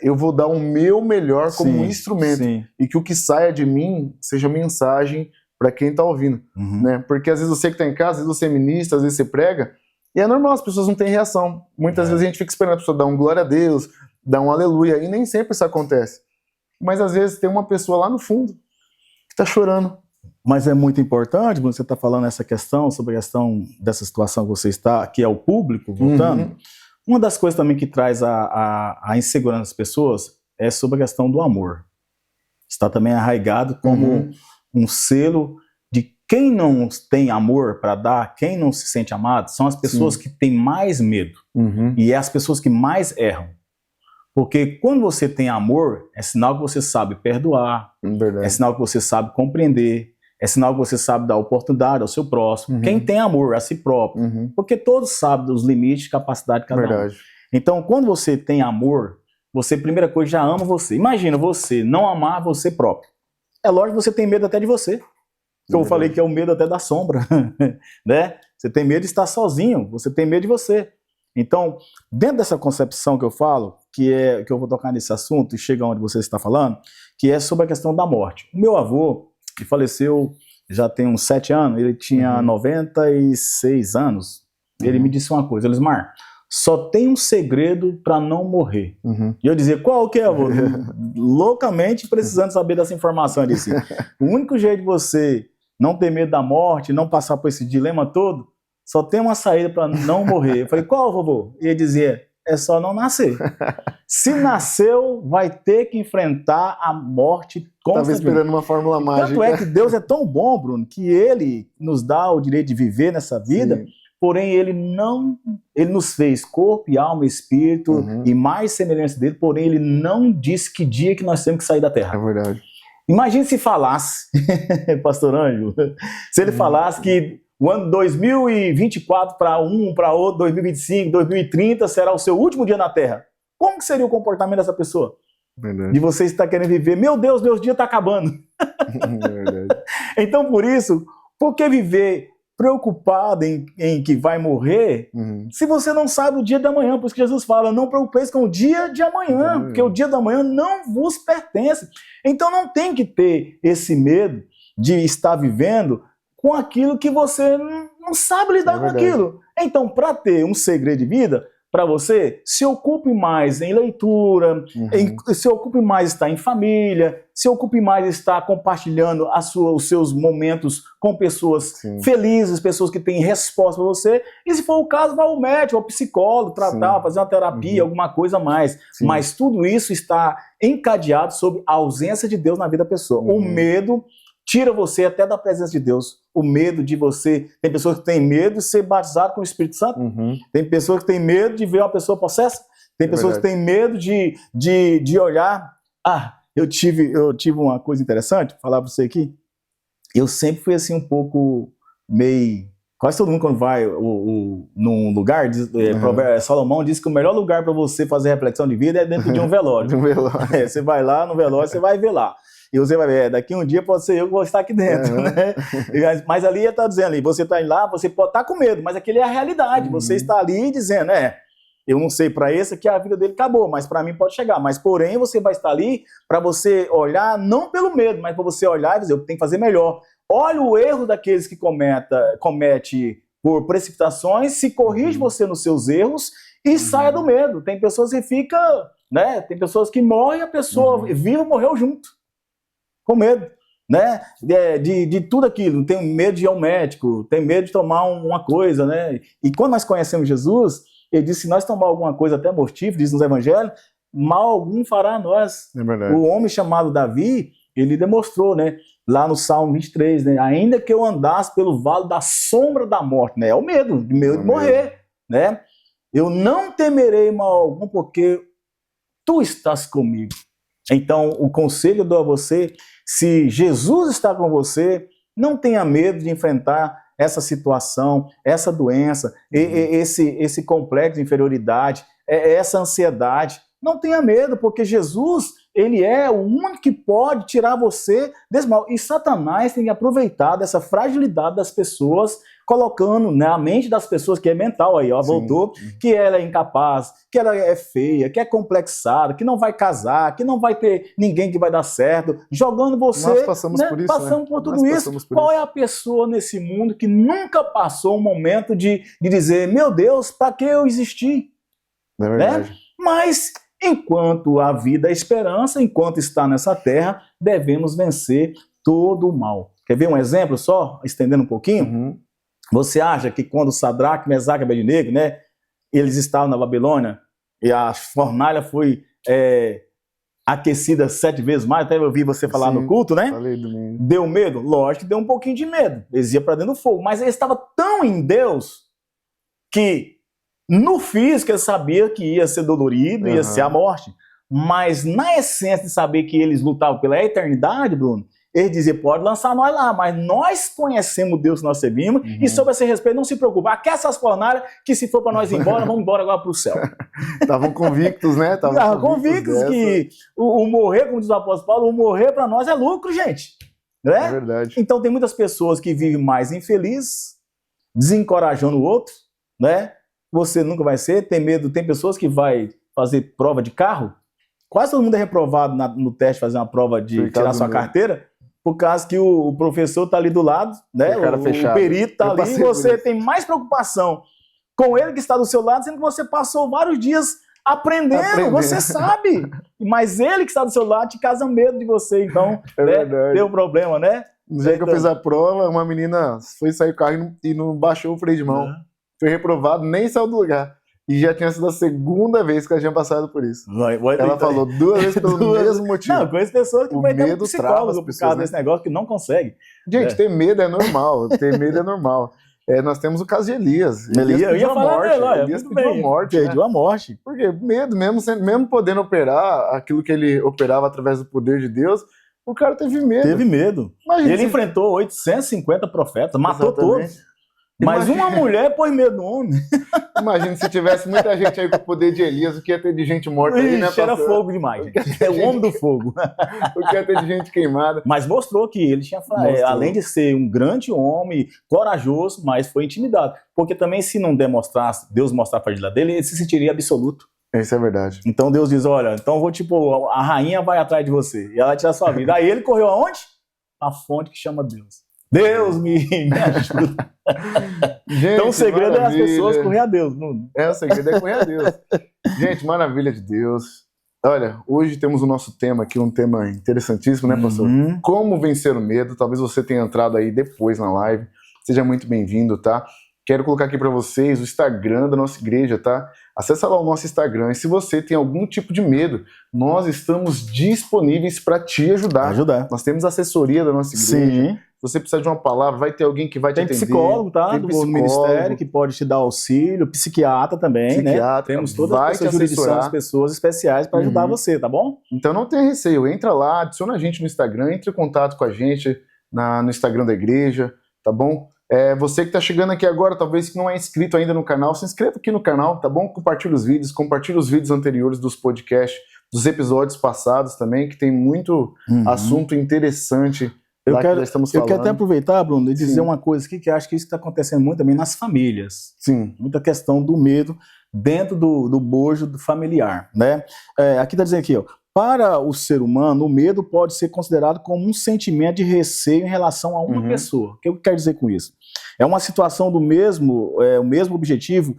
eu vou dar o meu melhor como um instrumento. E que o que saia de mim seja mensagem para quem está ouvindo. Né? Porque às vezes você que está em casa, às vezes você é ministra, às vezes você prega, e é normal, as pessoas não têm reação. Muitas vezes a gente fica esperando a pessoa dar um glória a Deus, dar um aleluia, e nem sempre isso acontece. Mas às vezes tem uma pessoa lá no fundo que está chorando. Mas é muito importante, quando você está falando essa questão, sobre a questão dessa situação que você está, que é o público, voltando, uma das coisas também que traz a insegurança das pessoas é sobre a questão do amor. Está também arraigado como um selo de quem não tem amor para dar, quem não se sente amado, são as pessoas que têm mais medo. E é as pessoas que mais erram. Porque quando você tem amor, é sinal que você sabe perdoar, é sinal que você sabe compreender, é sinal que você sabe dar oportunidade ao seu próximo. Quem tem amor a si próprio, porque todos sabem dos limites e capacidade de cada um. Então, quando você tem amor, você, primeira coisa, já ama você. Imagina você não amar você próprio. É lógico que você tem medo até de você. Eu falei que é o medo até da sombra, né? Você tem medo de estar sozinho, você tem medo de você. Então, dentro dessa concepção que eu falo, que eu vou tocar nesse assunto e chega onde você está falando, que é sobre a questão da morte. O meu avô, que faleceu já tem uns 7 anos, ele tinha 96 anos, ele me disse uma coisa, Elismar, só tem um segredo para não morrer. E eu dizia, qual que é, avô? Loucamente precisando saber dessa informação. Ele disse, o único jeito de você não ter medo da morte, não passar por esse dilema todo, só tem uma saída para não morrer. Eu falei, qual, vovô? E ele dizia, é só não nascer. Se nasceu, vai ter que enfrentar a morte constantemente. Estava esperando uma fórmula mágica. Tanto é que Deus é tão bom, Bruno, que Ele nos dá o direito de viver nessa vida, porém Ele nos fez corpo e alma e espírito e mais semelhança dele, porém Ele não disse que dia que nós temos que sair da terra. É verdade. Imagine se falasse, pastor Ângelo, se ele falasse que o ano 2024 para um, para outro, 2025, 2030 será o seu último dia na Terra. Como que seria o comportamento dessa pessoa? Verdade. De você estar querendo viver, meu Deus, meu dia está acabando. Verdade. Então, por isso, por que viver preocupado em que vai morrer, se você não sabe o dia da manhã? Por isso que Jesus fala, não preocupeis com o dia de amanhã, porque o dia da manhã não vos pertence. Então não tem que ter esse medo de estar vivendo com aquilo que você não sabe lidar com aquilo. Então, para ter um segredo de vida, para você, se ocupe mais em leitura, se ocupe mais em estar em família, se ocupe mais em estar compartilhando os seus momentos com pessoas felizes, pessoas que têm resposta para você. E se for o caso, vá ao médico, ao psicólogo, tratar, fazer uma terapia, alguma coisa a mais. Mas tudo isso está encadeado sob a ausência de Deus na vida da pessoa. O medo tira você até da presença de Deus. O medo de você... Tem pessoas que têm medo de ser batizado com o Espírito Santo. Tem pessoas que têm medo de ver uma pessoa possessa. Tem pessoas que têm medo de olhar... Eu tive uma coisa interessante, vou falar para você aqui. Eu sempre fui assim um pouco meio... Quase todo mundo quando vai num lugar, Salomão diz que o melhor lugar para você fazer reflexão de vida é dentro de um velório. Você vai lá no velório, você vai ver lá. E você vai ver, daqui um dia pode ser eu que vou estar aqui dentro, né? Mas ali ele está dizendo ali, você está lá, você pode estar com medo, mas aquele é a realidade. Você está ali dizendo, eu não sei para esse que a vida dele acabou, mas para mim pode chegar. Mas porém você vai estar ali para você olhar, não pelo medo, mas para você olhar e dizer, eu tenho que fazer melhor. Olha o erro daqueles que comete por precipitações, se corrige você nos seus erros e saia do medo. Tem pessoas que ficam, né? Tem pessoas que morrem e a pessoa viva morreu junto. Com medo, né? De tudo aquilo. Tem medo de ir ao médico, tem medo de tomar uma coisa, né? E quando nós conhecemos Jesus, ele disse, se nós tomar alguma coisa até mortífera, diz nos evangelhos, mal algum fará a nós. O homem chamado Davi, ele demonstrou, né? Lá no Salmo 23, né? Ainda que eu andasse pelo vale da sombra da morte, né? É o medo de morrer, né? Eu não temerei mal algum, porque tu estás comigo. Então, o conselho eu dou a você, se Jesus está com você, não tenha medo de enfrentar essa situação, essa doença, esse complexo de inferioridade, essa ansiedade. Não tenha medo, porque Jesus, ele é o único que pode tirar você desse mal. E Satanás tem que aproveitar dessa fragilidade das pessoas, colocando na mente das pessoas, que é mental aí, voltou, que ela é incapaz, que ela é feia, que é complexada, que não vai casar, que não vai ter ninguém que vai dar certo, jogando você... Nós passamos por isso, passamos por tudo isso. Qual é a pessoa nesse mundo que nunca passou um momento de dizer, meu Deus, para que eu existi? É verdade. Né? Mas... enquanto a vida é esperança, enquanto está nessa terra, devemos vencer todo o mal. Quer ver um exemplo só, estendendo um pouquinho? Você acha que quando Sadraque, Mesaque e Abednego, né, eles estavam na Babilônia e a fornalha foi aquecida 7 vezes mais, até eu ouvi você falar no culto, né? Falei domingo. Deu medo? Lógico que deu um pouquinho de medo. Eles iam para dentro do fogo, mas eles estavam tão em Deus que no físico ele sabia que ia ser dolorido, ia ser a morte, mas na essência de saber que eles lutavam pela eternidade, Bruno, ele dizia, pode lançar nós lá, mas nós conhecemos Deus que nós servimos, e sobre esse respeito não se preocupe, aquece as fornalhas, que se for para nós ir embora, vamos embora agora para o céu. Estavam convictos, né? Estavam convictos que o morrer, como diz o apóstolo Paulo, o morrer para nós é lucro, gente. Né? É verdade. Então tem muitas pessoas que vivem mais infelizes, desencorajando o outro, né? Você nunca vai ser, tem medo, tem pessoas que vai fazer prova de carro, quase todo mundo é reprovado no teste, fazer uma prova de tirar sua carteira, por causa que o professor está ali do lado, né? O perito está ali, e você tem mais preocupação com ele que está do seu lado, sendo que você passou vários dias aprendendo. Você sabe, mas ele que está do seu lado te causa medo de você, então deu problema, né? No dia que eu fiz a prova, uma menina foi sair o carro e não baixou o freio de mão. Foi reprovado, nem saiu do lugar. E já tinha sido a segunda vez que ela tinha passado por isso. Ela falou 2 vezes pelo mesmo motivo. Não, conheço pessoas que vai ter um psicólogo por causa desse negócio que não consegue. Gente, ter medo é normal. Ter medo é normal. Nós temos o caso de Elias. Elias pediu a morte. Elias pediu a morte. Pediu a morte. Porque medo, mesmo podendo operar aquilo que ele operava através do poder de Deus, O cara teve medo. Teve medo. Imagina ele enfrentou 850 profetas, matou todos. Mas uma mulher pôs medo no homem. Imagina se tivesse muita gente aí com o poder de Elias, o que ia ter de gente morta aí, né, pastor? Era fogo demais, gente. É o homem do fogo. O que ia ter de gente queimada. Mas mostrou que ele tinha, além de ser um grande homem, corajoso, mas foi intimidado. Porque também se não demonstrasse, Deus mostrar para ele dele, ele se sentiria absoluto. Isso é verdade. Então Deus diz, olha, então vou a rainha vai atrás de você e ela vai tirar sua vida. Aí ele correu aonde? A fonte que chama Deus. Deus me ajuda. Gente, então o segredo maravilha. É as pessoas correr a Deus. O segredo é correr a Deus. Gente, maravilha de Deus. Olha, hoje temos o nosso tema aqui, um tema interessantíssimo, né, pastor? Como vencer o medo. Talvez você tenha entrado aí depois na live. Seja muito bem-vindo, tá? Quero colocar aqui para vocês o Instagram da nossa igreja, tá? Acessa lá o nosso Instagram. E se você tem algum tipo de medo, nós estamos disponíveis para te ajudar. Nós temos assessoria da nossa igreja. Sim. Se você precisar de uma palavra, vai ter alguém que vai te atender. Tem psicólogo, tá? Tem do ministério que pode te dar auxílio, psiquiatra também, né? Temos toda essa jurisdição de pessoas especiais para ajudar você, tá bom? Então não tenha receio, entra lá, adiciona a gente no Instagram, entre em contato com a gente no Instagram da igreja, tá bom? Você que está chegando aqui agora, talvez que não é inscrito ainda no canal, se inscreva aqui no canal, tá bom? Compartilhe os vídeos anteriores dos podcasts, dos episódios passados também, que tem muito assunto interessante. Eu quero até aproveitar, Bruno, e dizer uma coisa aqui, que acho que isso está acontecendo muito também nas famílias. Sim. Muita questão do medo dentro do bojo do familiar, né? Aqui está dizendo aqui, ó, para o ser humano, o medo pode ser considerado como um sentimento de receio em relação a uma pessoa. O que eu quero dizer com isso? É uma situação o mesmo objetivo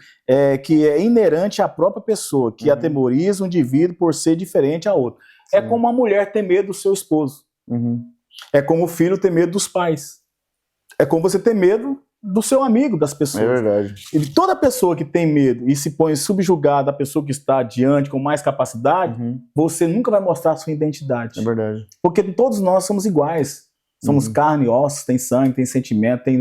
que é inerente à própria pessoa, que atemoriza um indivíduo por ser diferente a outro. Sim. É como a mulher ter medo do seu esposo. É como o filho ter medo dos pais. É como você ter medo do seu amigo, das pessoas. É verdade. E toda pessoa que tem medo e se põe subjugada à pessoa que está diante com mais capacidade, você nunca vai mostrar a sua identidade. É verdade. Porque todos nós somos iguais. Somos carne e ossos, tem sangue, tem sentimento, tem...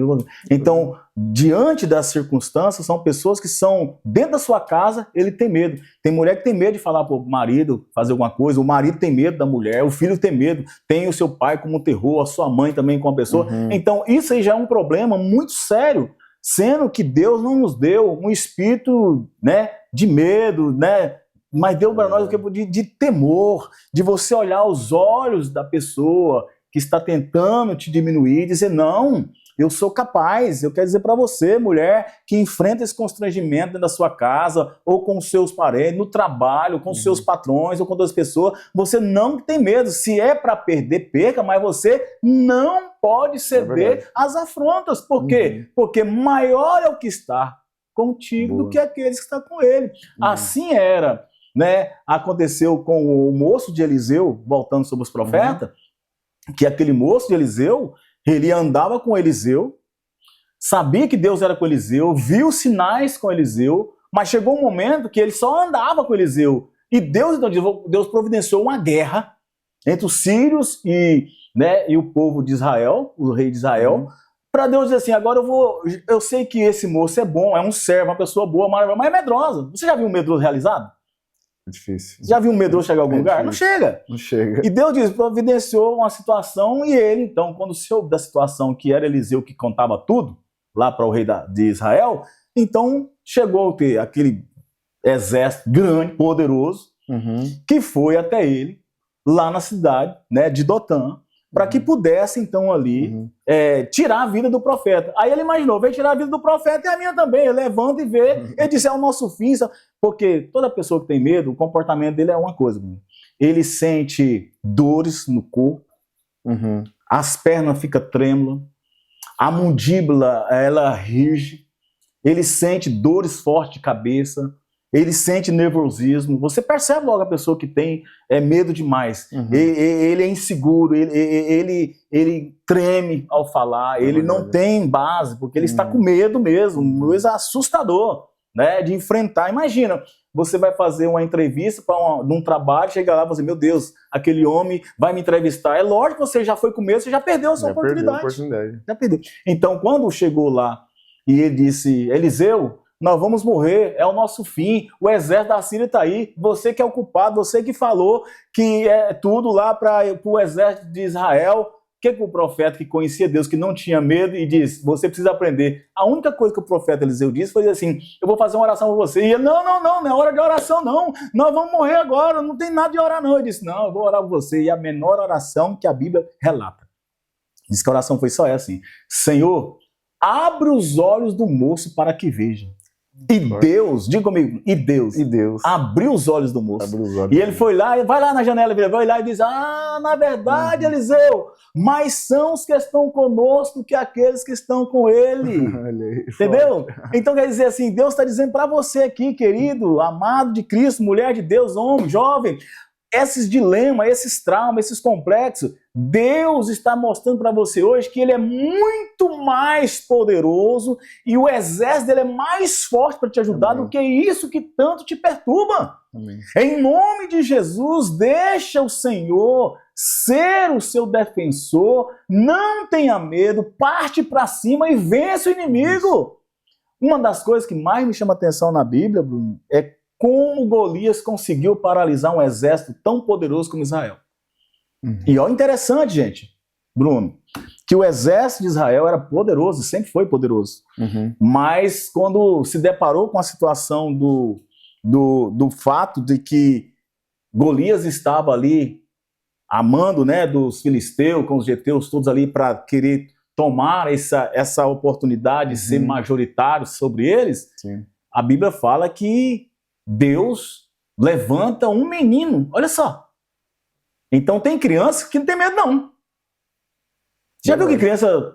Então, diante das circunstâncias, são pessoas que são dentro da sua casa, ele tem medo. Tem mulher que tem medo de falar pro marido fazer alguma coisa, o marido tem medo da mulher, o filho tem medo, tem o seu pai como um terror, a sua mãe também como uma pessoa. Então, isso aí já é um problema muito sério, sendo que Deus não nos deu um espírito, né, de medo, né, mas deu para nós o que de temor, de você olhar os olhos da pessoa que está tentando te diminuir e dizer, não, eu sou capaz. Eu quero dizer para você, mulher, que enfrenta esse constrangimento dentro da sua casa, ou com os seus parentes, no trabalho, com os seus patrões, ou com outras pessoas, você não tem medo. Se é para perder, perca, mas você não pode ceder às afrontas. Por quê? Porque maior é o que está contigo do que aqueles que estão com ele. Assim era, né? Aconteceu com o moço de Eliseu, voltando sobre os profetas, que aquele moço de Eliseu, ele andava com Eliseu, sabia que Deus era com Eliseu, viu sinais com Eliseu, mas chegou um momento que ele só andava com Eliseu. E Deus providenciou uma guerra entre os sírios e o povo de Israel, o rei de Israel, para Deus dizer assim, agora eu sei que esse moço é bom, é um servo, uma pessoa boa, maravilhosa, mas é medrosa. Você já viu um medroso realizado? É difícil. Já viu um medroso chegar a algum lugar? Não chega. Não chega. E Deus providenciou uma situação e ele, então, quando soube da situação que era Eliseu que contava tudo, lá para o rei de Israel, então chegou a ter aquele exército grande, poderoso, que foi até ele, lá na cidade, né, de Dotã, para que pudesse, então, ali, tirar a vida do profeta. Aí ele imaginou, veio tirar a vida do profeta e a minha também. Ele levanta e vê, ele disse, é o nosso fim. Porque toda pessoa que tem medo, o comportamento dele é uma coisa. Ele sente dores no corpo, as pernas ficam trêmulas, a mandíbula, ela rige, ele sente dores fortes de cabeça, ele sente nervosismo. Você percebe logo a pessoa que tem medo demais. Ele é inseguro, ele treme ao falar, ele não tem base, porque ele está com medo mesmo, coisa assustador, né, de enfrentar. Imagina, você vai fazer uma entrevista de um trabalho, chega lá e fala assim, meu Deus, aquele homem vai me entrevistar. É lógico que você já foi com medo, você já perdeu a sua oportunidade. Já perdeu. Então, quando chegou lá e ele disse, Eliseu, nós vamos morrer, é o nosso fim, o exército da Síria está aí, você que é o culpado, você que falou que é tudo lá para o exército de Israel. O que o profeta que conhecia Deus, que não tinha medo, e disse, você precisa aprender. A única coisa que o profeta Eliseu disse foi assim, eu vou fazer uma oração por você. E ele, não é hora de oração não, nós vamos morrer agora, não tem nada de orar não. Ele disse, não, eu vou orar por você. E a menor oração que a Bíblia relata. Diz que a oração foi só essa, assim, Senhor, abre os olhos do moço para que veja. E Deus, diga comigo, e Deus abriu os olhos do moço. E ele foi lá, vai lá na janela, vai lá e diz, na verdade, Eliseu, mais são os que estão conosco que aqueles que estão com ele. Entendeu? Então quer dizer assim, Deus está dizendo para você aqui, querido, amado de Cristo, mulher de Deus, homem, jovem, esses dilemas, esses traumas, esses complexos, Deus está mostrando para você hoje que Ele é muito mais poderoso e o exército dele é mais forte para te ajudar. Amém. Do que isso que tanto te perturba. Amém. Em nome de Jesus, deixa o Senhor ser o seu defensor, não tenha medo, parte para cima e vence o inimigo. Uma das coisas que mais me chama a atenção na Bíblia, Bruno, é como Golias conseguiu paralisar um exército tão poderoso como Israel. E olha, interessante, gente, Bruno, que o exército de Israel era poderoso, sempre foi poderoso. Mas quando se deparou com a situação do fato de que Golias estava ali amando, né, dos filisteus, com os geteus, todos ali para querer tomar essa oportunidade de ser majoritário sobre eles, a Bíblia fala que Deus levanta um menino, olha só. Então tem criança que não tem medo não. Já viu que criança...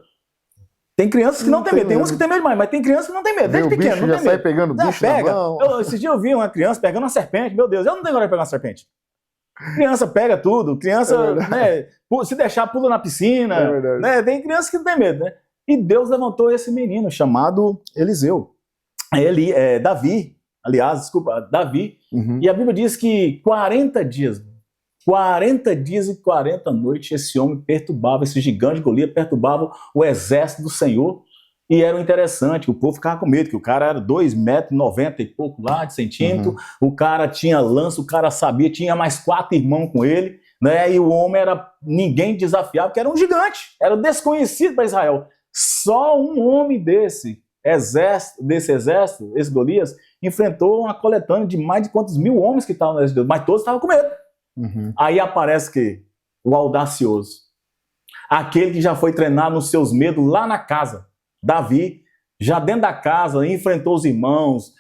Tem crianças que não tem medo, tem uns que tem medo mais, mas tem criança que não tem medo, desde pequeno, não tem medo. Já sai pegando bicho na mão. Esse dia eu vi uma criança pegando uma serpente, meu Deus, eu não tenho coragem de pegar uma serpente. Criança pega tudo, criança, né, se deixar pula na piscina, né, tem criança que não tem medo, né? E Deus levantou esse menino chamado Eliseu. Davi, e a Bíblia diz que 40 dias e 40 noites esse homem perturbava, esse gigante Golias perturbava o exército do Senhor. E era interessante, o povo ficava com medo, que o cara era 2,90 m e pouco lá de centímetro, o cara tinha lança, o cara sabia, tinha mais 4 irmãos com ele, né? E o homem era ninguém desafiava, porque era um gigante, era desconhecido para Israel. Só um homem desse exército, esse Golias, enfrentou uma coletânea de mais de quantos mil homens que estavam no exército, mas todos estavam com medo. Aí aparece que o audacioso, aquele que já foi treinar nos seus medos lá na casa, Davi, já dentro da casa, enfrentou os irmãos,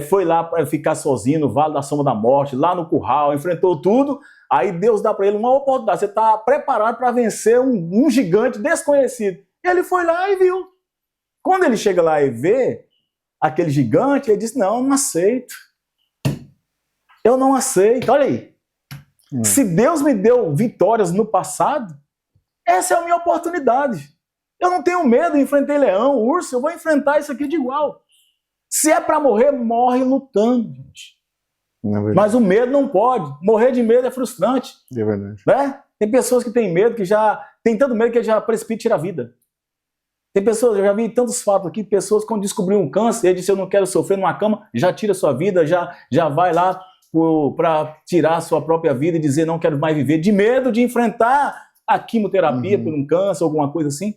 foi lá para ficar sozinho no Vale da Sombra da Morte, lá no curral, enfrentou tudo. Aí Deus dá para ele uma oportunidade, você está preparado para vencer um gigante desconhecido. E ele foi lá e viu. Quando ele chega lá e vê aquele gigante, ele diz, não, eu não aceito. Eu não aceito, olha aí. Se Deus me deu vitórias no passado, essa é a minha oportunidade. Eu não tenho medo, enfrentei leão, urso, eu vou enfrentar isso aqui de igual. Se é para morrer, morre lutando, gente. Mas o medo não pode. Morrer de medo é frustrante. É verdade. Né? Tem pessoas que têm medo, que já tem tanto medo que já precipita e tira a vida. Tem pessoas, eu já vi tantos fatos aqui, pessoas quando descobriram um câncer, ele disse, eu não quero sofrer numa cama, já tira a sua vida, já vai lá para tirar a sua própria vida e dizer não quero mais viver, de medo de enfrentar a quimioterapia por um câncer, alguma coisa assim.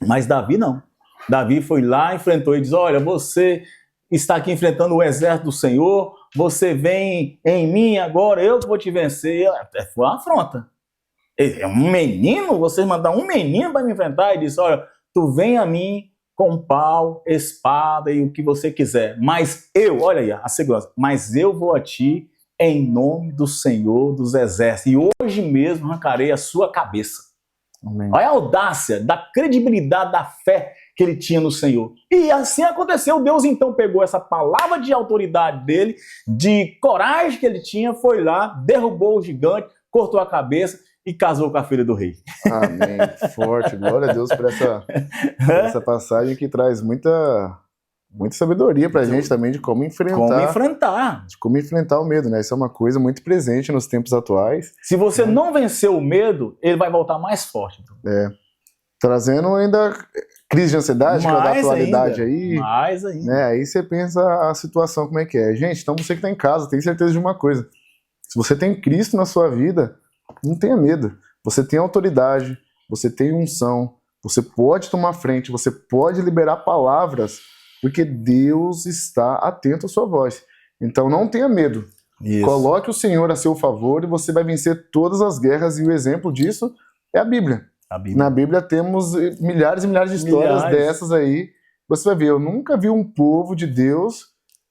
Mas Davi não. Davi foi lá, enfrentou e diz, olha, você está aqui enfrentando o exército do Senhor, você vem em mim agora, eu que vou te vencer. Foi uma afronta. É um menino? Você mandar um menino para me enfrentar? E disse, olha, tu vem a mim com pau, espada e o que você quiser, mas eu, olha aí a segurança, mas eu vou a ti em nome do Senhor dos Exércitos, e hoje mesmo arrancarei a sua cabeça. Amém. Olha a audácia, da credibilidade, da fé que ele tinha no Senhor. E assim aconteceu. Deus então pegou essa palavra de autoridade dele, de coragem que ele tinha, foi lá, derrubou o gigante, cortou a cabeça e casou com a filha do rei. Amém. Forte. Glória a Deus por essa passagem que traz muita sabedoria pra gente também de como enfrentar. De como enfrentar o medo, né? Isso é uma coisa muito presente nos tempos atuais. Se você não vencer o medo, ele vai voltar mais forte. Trazendo ainda crise de ansiedade, que é da atualidade aí. Mais ainda. Né? Aí você pensa a situação como é que é. Gente, então você que está em casa, tem certeza de uma coisa. Se você tem Cristo na sua vida, não tenha medo. Você tem autoridade, você tem unção, você pode tomar frente, você pode liberar palavras, porque Deus está atento à sua voz. Então não tenha medo. Isso. Coloque o Senhor a seu favor e você vai vencer todas as guerras, e o exemplo disso é a Bíblia. Na Bíblia temos milhares e milhares de histórias dessas aí. Você vai ver, eu nunca vi um povo de Deus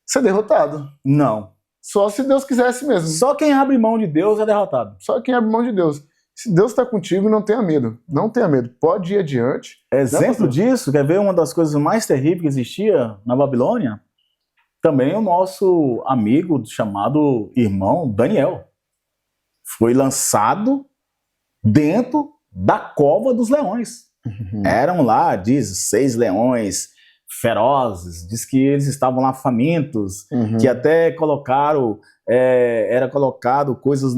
ser derrotado. Não. Só se Deus quisesse mesmo. Só quem abre mão de Deus é derrotado. Só quem abre mão de Deus. Se Deus está contigo, não tenha medo. Não tenha medo. Pode ir adiante. Exemplo disso, quer ver uma das coisas mais terríveis que existia na Babilônia? Também o nosso amigo chamado irmão Daniel. Foi lançado dentro da cova dos leões. Eram lá, diz, 6 leões ferozes, diz que eles estavam lá famintos, que até colocaram, era colocado coisas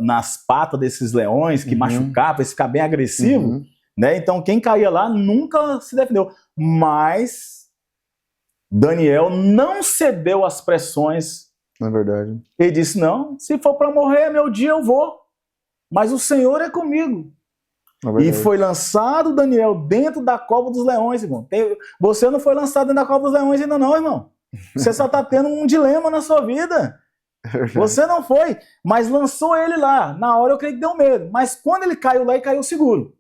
nas patas desses leões que machucavam, para ficar bem agressivo, né? Então quem caía lá nunca se defendeu, mas Daniel não cedeu às pressões. É verdade. Ele disse, não, se for para morrer, meu dia eu vou, mas o Senhor é comigo. E foi lançado Daniel dentro da cova dos leões, irmão. Você não foi lançado dentro da cova dos leões ainda não, irmão. Você só está tendo um dilema na sua vida. Você não foi, mas lançou ele lá. Na hora eu creio que deu medo. Mas quando ele caiu lá, ele caiu seguro.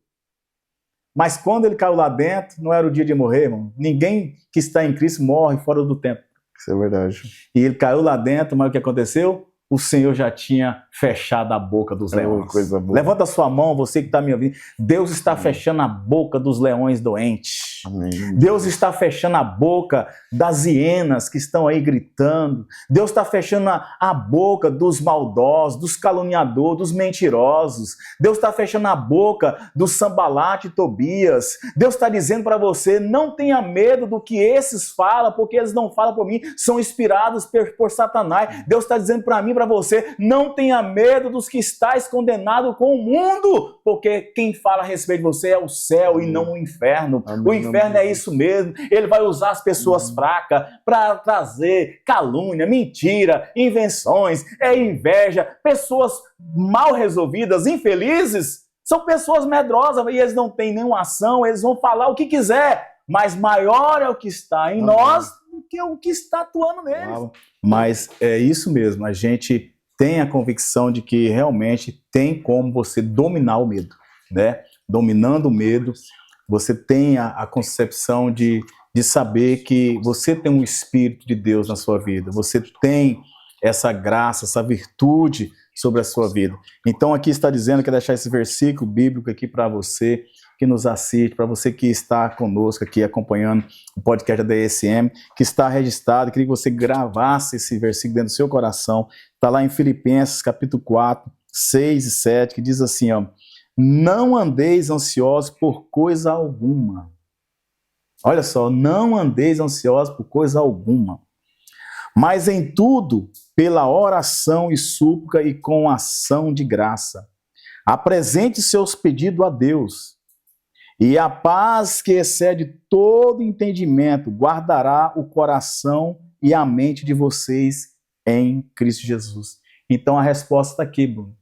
Mas quando ele caiu lá dentro, não era o dia de morrer, irmão. Ninguém que está em Cristo morre fora do tempo. Isso é verdade. E ele caiu lá dentro, mas o que aconteceu? O Senhor já tinha fechado a boca dos leões. Coisa boa. Levanta a sua mão, você que está me ouvindo. Deus está fechando a boca dos leões doentes. Amém. Deus está fechando a boca das hienas que estão aí gritando. Deus está fechando a boca dos maldosos, dos caluniadores, dos mentirosos. Deus está fechando a boca do Sambalate e Tobias. Deus está dizendo para você, não tenha medo do que esses falam, porque eles não falam por mim, são inspirados por Satanás. Deus está dizendo para mim, para você, não tenha medo dos que estáis condenado com o mundo, porque quem fala a respeito de você é o céu e não o inferno. Amém. O inferno é isso mesmo, ele vai usar as pessoas fracas para trazer calúnia, mentira, invenções, inveja, pessoas mal resolvidas, infelizes, são pessoas medrosas e eles não têm nenhuma ação, eles vão falar o que quiser, mas maior é o que está em nós do que o que está atuando neles. Mas é isso mesmo, a gente tem a convicção de que realmente tem como você dominar o medo, né? Dominando o medo, você tem a concepção de saber que você tem um Espírito de Deus na sua vida, você tem essa graça, essa virtude sobre a sua vida. Então aqui está dizendo, quero deixar esse versículo bíblico aqui para você que nos assiste, para você que está conosco aqui acompanhando o podcast da DSM, que está registrado, queria que você gravasse esse versículo dentro do seu coração, está lá em Filipenses capítulo 4, 6 e 7, que diz assim, ó, não andeis ansiosos por coisa alguma. Olha só, não andeis ansiosos por coisa alguma, mas em tudo, pela oração e súplica e com ação de graça, apresente seus pedidos a Deus, e a paz que excede todo entendimento guardará o coração e a mente de vocês em Cristo Jesus. Então a resposta está aqui, Bruno.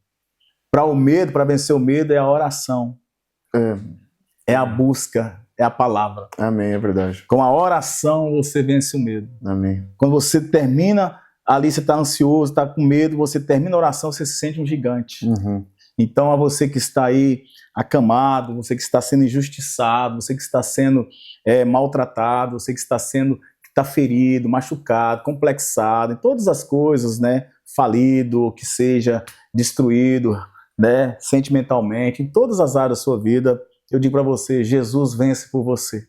Para o medo, para vencer o medo, é a oração. É a busca, é a palavra. Amém, é verdade. Com a oração você vence o medo. Amém. Quando você termina, ali você está ansioso, está com medo, você termina a oração, você se sente um gigante. Então a você que está aí acamado, você que está sendo injustiçado, você que está sendo maltratado, você que está ferido, machucado, complexado, em todas as coisas, né? Falido, que seja destruído, né? Sentimentalmente, em todas as áreas da sua vida, eu digo para você, Jesus vence por você.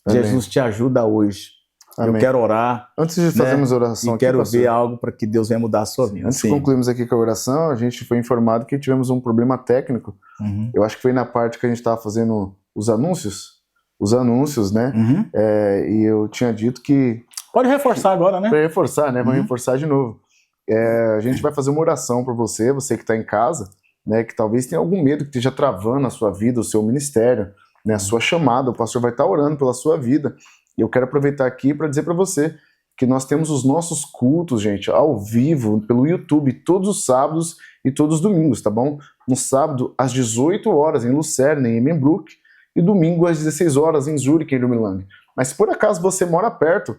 Amém. Jesus te ajuda hoje. Amém. Eu quero orar. Antes de fazermos oração, e quero ver algo para que Deus venha mudar a sua vida. Antes de concluirmos aqui com a oração, a gente foi informado que tivemos um problema técnico. Eu acho que foi na parte que a gente estava fazendo os anúncios, né? E eu tinha dito que... Pode reforçar agora, né? Para reforçar, né? Vamos reforçar de novo. A gente vai fazer uma oração para você que está em casa, né? Que talvez tenha algum medo que esteja travando a sua vida, o seu ministério, né, a sua chamada, o pastor vai estar orando pela sua vida. E eu quero aproveitar aqui para dizer para você que nós temos os nossos cultos, gente, ao vivo, pelo YouTube, todos os sábados e todos os domingos, tá bom? No sábado, às 18 horas, em Lucerne, em Emmenbrook, e domingo, às 16 horas, em Zurich, em Lumelang. Mas se por acaso você mora perto,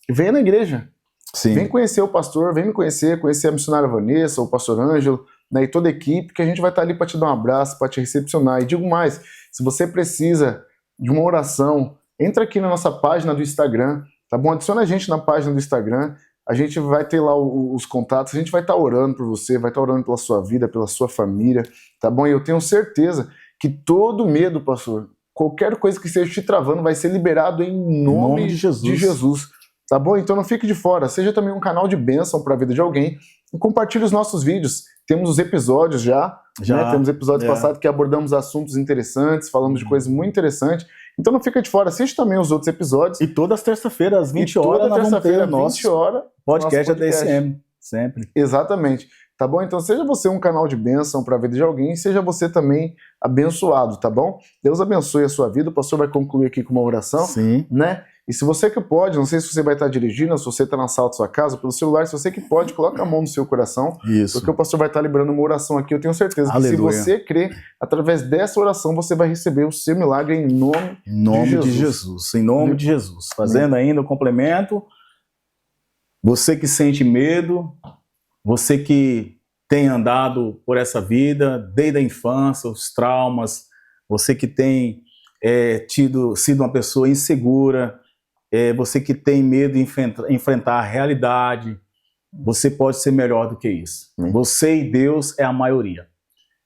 venha na igreja. Sim. Vem conhecer o pastor, vem me conhecer a missionária Vanessa, o pastor Ângelo, né, e toda a equipe, que a gente vai estar ali para te dar um abraço, para te recepcionar. E digo mais, se você precisa de uma oração, entra aqui na nossa página do Instagram, tá bom? Adiciona a gente na página do Instagram, a gente vai ter lá os contatos, a gente vai estar orando por você, vai estar orando pela sua vida, pela sua família, tá bom? E eu tenho certeza que todo medo, pastor, qualquer coisa que esteja te travando vai ser liberado em nome de Jesus. Tá bom? Então não fique de fora, seja também um canal de bênção para a vida de alguém e compartilhe os nossos vídeos. Temos os episódios já. Né? Temos episódios passados que abordamos assuntos interessantes, falamos de coisas muito interessantes. Então não fica de fora, assiste também os outros episódios. E todas as terça-feiras, às 20 horas, nós vamos ter o nosso 20 horas, podcast ADSM, sempre. Exatamente. Tá bom? Então seja você um canal de bênção para a vida de alguém, seja você também abençoado, tá bom? Deus abençoe a sua vida. O pastor vai concluir aqui com uma oração. Sim. Né? E se você que pode, não sei se você vai estar dirigindo, se você está na sala da sua casa, pelo celular, se você que pode, coloca a mão no seu coração. Isso. Porque o pastor vai estar liberando uma oração aqui. Eu tenho certeza que se você crer, através dessa oração, você vai receber o seu milagre em nome de Jesus. Em nome de Jesus. Fazendo ainda o complemento, você que sente medo, você que tem andado por essa vida desde a infância, os traumas, você que tem sido uma pessoa insegura, você que tem medo de enfrentar a realidade, você pode ser melhor do que isso. Você e Deus é a maioria.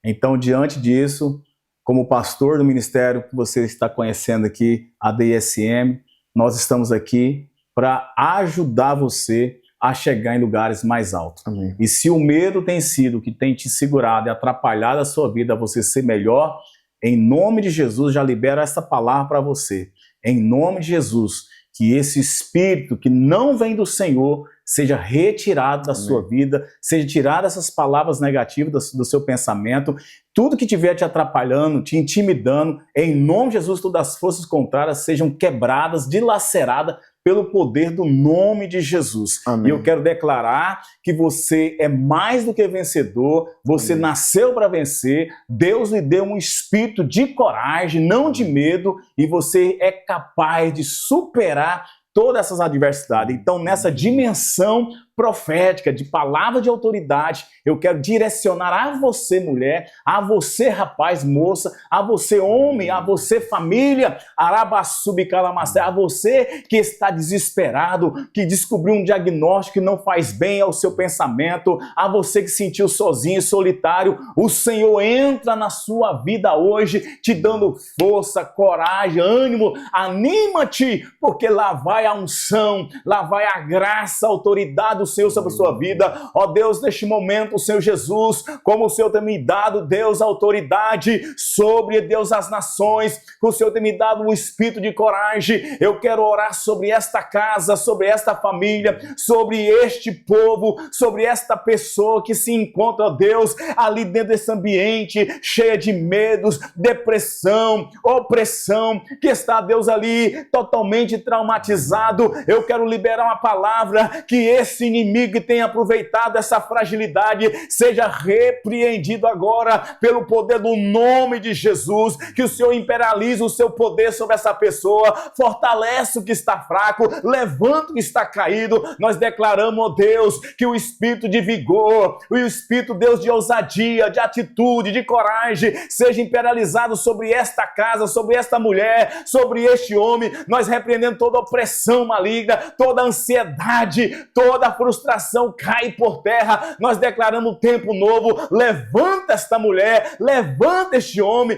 Então, diante disso, como pastor do ministério que você está conhecendo aqui, a DSM, nós estamos aqui para ajudar você a chegar em lugares mais altos. Amém. E se o medo tem sido o que tem te segurado e atrapalhado a sua vida a você ser melhor, em nome de Jesus, já libero essa palavra para você. Em nome de Jesus, que esse espírito que não vem do Senhor seja retirado da sua vida, seja tirado essas palavras negativas do seu pensamento, tudo que estiver te atrapalhando, te intimidando, em nome de Jesus, todas as forças contrárias sejam quebradas, dilaceradas pelo poder do nome de Jesus. Amém. E eu quero declarar que você é mais do que vencedor, você nasceu para vencer, Deus lhe deu um espírito de coragem, não de medo, e você é capaz de superar todas essas adversidades. Então, nessa dimensão profética, de palavra de autoridade, eu quero direcionar a você, mulher, a você, rapaz, moça, a você, homem, a você, família, a você que está desesperado, que descobriu um diagnóstico que não faz bem ao seu pensamento, a você que se sentiu sozinho e solitário, o Senhor entra na sua vida hoje, te dando força, coragem, ânimo, anima-te, porque lá vai a unção, lá vai a graça, a autoridade do Senhor sobre a sua vida. Ó Deus, neste momento, Senhor Jesus, como o Senhor tem me dado, Deus, a autoridade sobre, Deus, as nações, que o Senhor tem me dado um espírito de coragem, eu quero orar sobre esta casa, sobre esta família, sobre este povo, sobre esta pessoa que se encontra, ó Deus, ali dentro desse ambiente, cheia de medos, depressão, opressão, que está, Deus, ali totalmente traumatizado. Eu quero liberar uma palavra que esse inimigo que tem aproveitado essa fragilidade seja repreendido agora pelo poder do nome de Jesus, que o Senhor imperialize o seu poder sobre essa pessoa, fortalece o que está fraco, levanta o que está caído. Nós declaramos, ó Deus, que o espírito de vigor, o espírito, Deus, de ousadia, de atitude, de coragem, seja imperializado sobre esta casa, sobre esta mulher, sobre este homem. Nós repreendemos toda opressão maligna, toda ansiedade, toda frustração cai por terra. Nós declaramos tempo novo. Levanta esta mulher, levanta este homem,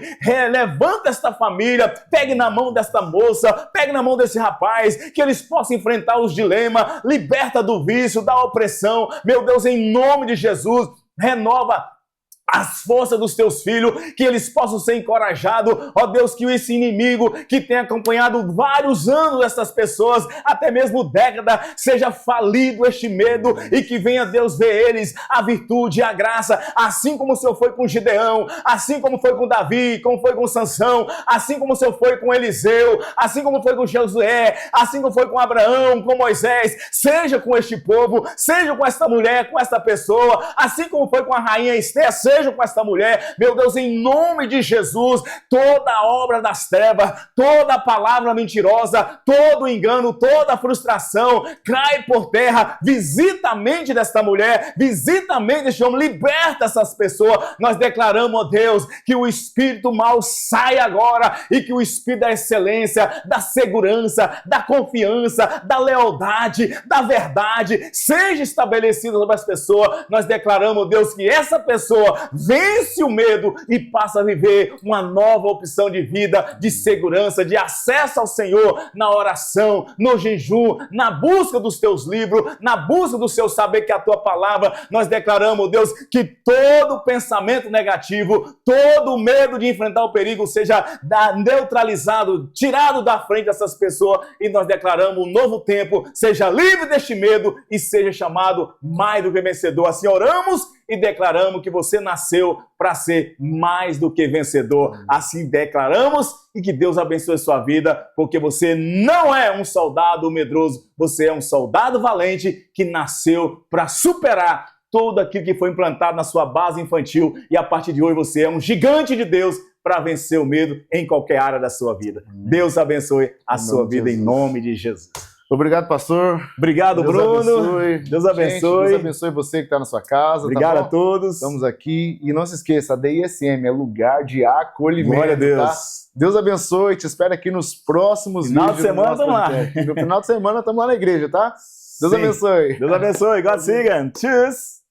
levanta esta família, pegue na mão desta moça, pegue na mão desse rapaz, que eles possam enfrentar os dilemas, liberta do vício, da opressão. Meu Deus, em nome de Jesus, renova as forças dos teus filhos, que eles possam ser encorajados, ó Deus, que esse inimigo que tem acompanhado vários anos essas pessoas, até mesmo décadas, seja falido este medo e que venha, Deus, ver eles a virtude e a graça, assim como o Senhor foi com Gideão, assim como foi com Davi, como foi com Sansão, assim como o Senhor foi com Eliseu, assim como foi com Josué, assim como foi com Abraão, com Moisés, seja com este povo, seja com esta mulher, com esta pessoa, assim como foi com a rainha Esther, seja com esta mulher, meu Deus, em nome de Jesus, toda obra das trevas, toda palavra mentirosa, todo engano, toda frustração, cai por terra, visita a mente desta mulher, visita a mente deste homem, liberta essas pessoas. Nós declaramos, ó Deus, que o espírito mal sai agora e que o espírito da excelência, da segurança, da confiança, da lealdade, da verdade, seja estabelecido sobre as pessoas. Nós declaramos, Deus, que essa pessoa vence o medo e passa a viver uma nova opção de vida, de segurança, de acesso ao Senhor, na oração, no jejum, na busca dos teus livros, na busca do seu saber, que é a tua palavra. Nós declaramos, Deus, que todo pensamento negativo, todo medo de enfrentar o perigo seja neutralizado, tirado da frente dessas pessoas, e nós declaramos um novo tempo, seja livre deste medo e seja chamado mais do que vencedor. Assim oramos e declaramos que você nasceu para ser mais do que vencedor. Assim declaramos, e que Deus abençoe a sua vida, porque você não é um soldado medroso, você é um soldado valente que nasceu para superar tudo aquilo que foi implantado na sua base infantil, e a partir de hoje você é um gigante de Deus para vencer o medo em qualquer área da sua vida. Deus abençoe a sua vida em nome de Jesus. Obrigado, pastor. Obrigado, Deus Bruno. Abençoe. Deus abençoe. Gente, Deus abençoe você que está na sua casa. Obrigado, tá a todos. Estamos aqui. E não se esqueça, a DISM é lugar de acolhimento. Glória a Deus. Tá? Deus abençoe. Te espero aqui nos próximos Final vídeos. de semana estamos lá. No final de semana estamos lá na igreja, tá? Deus abençoe. Deus abençoe. God siga. Tschüss.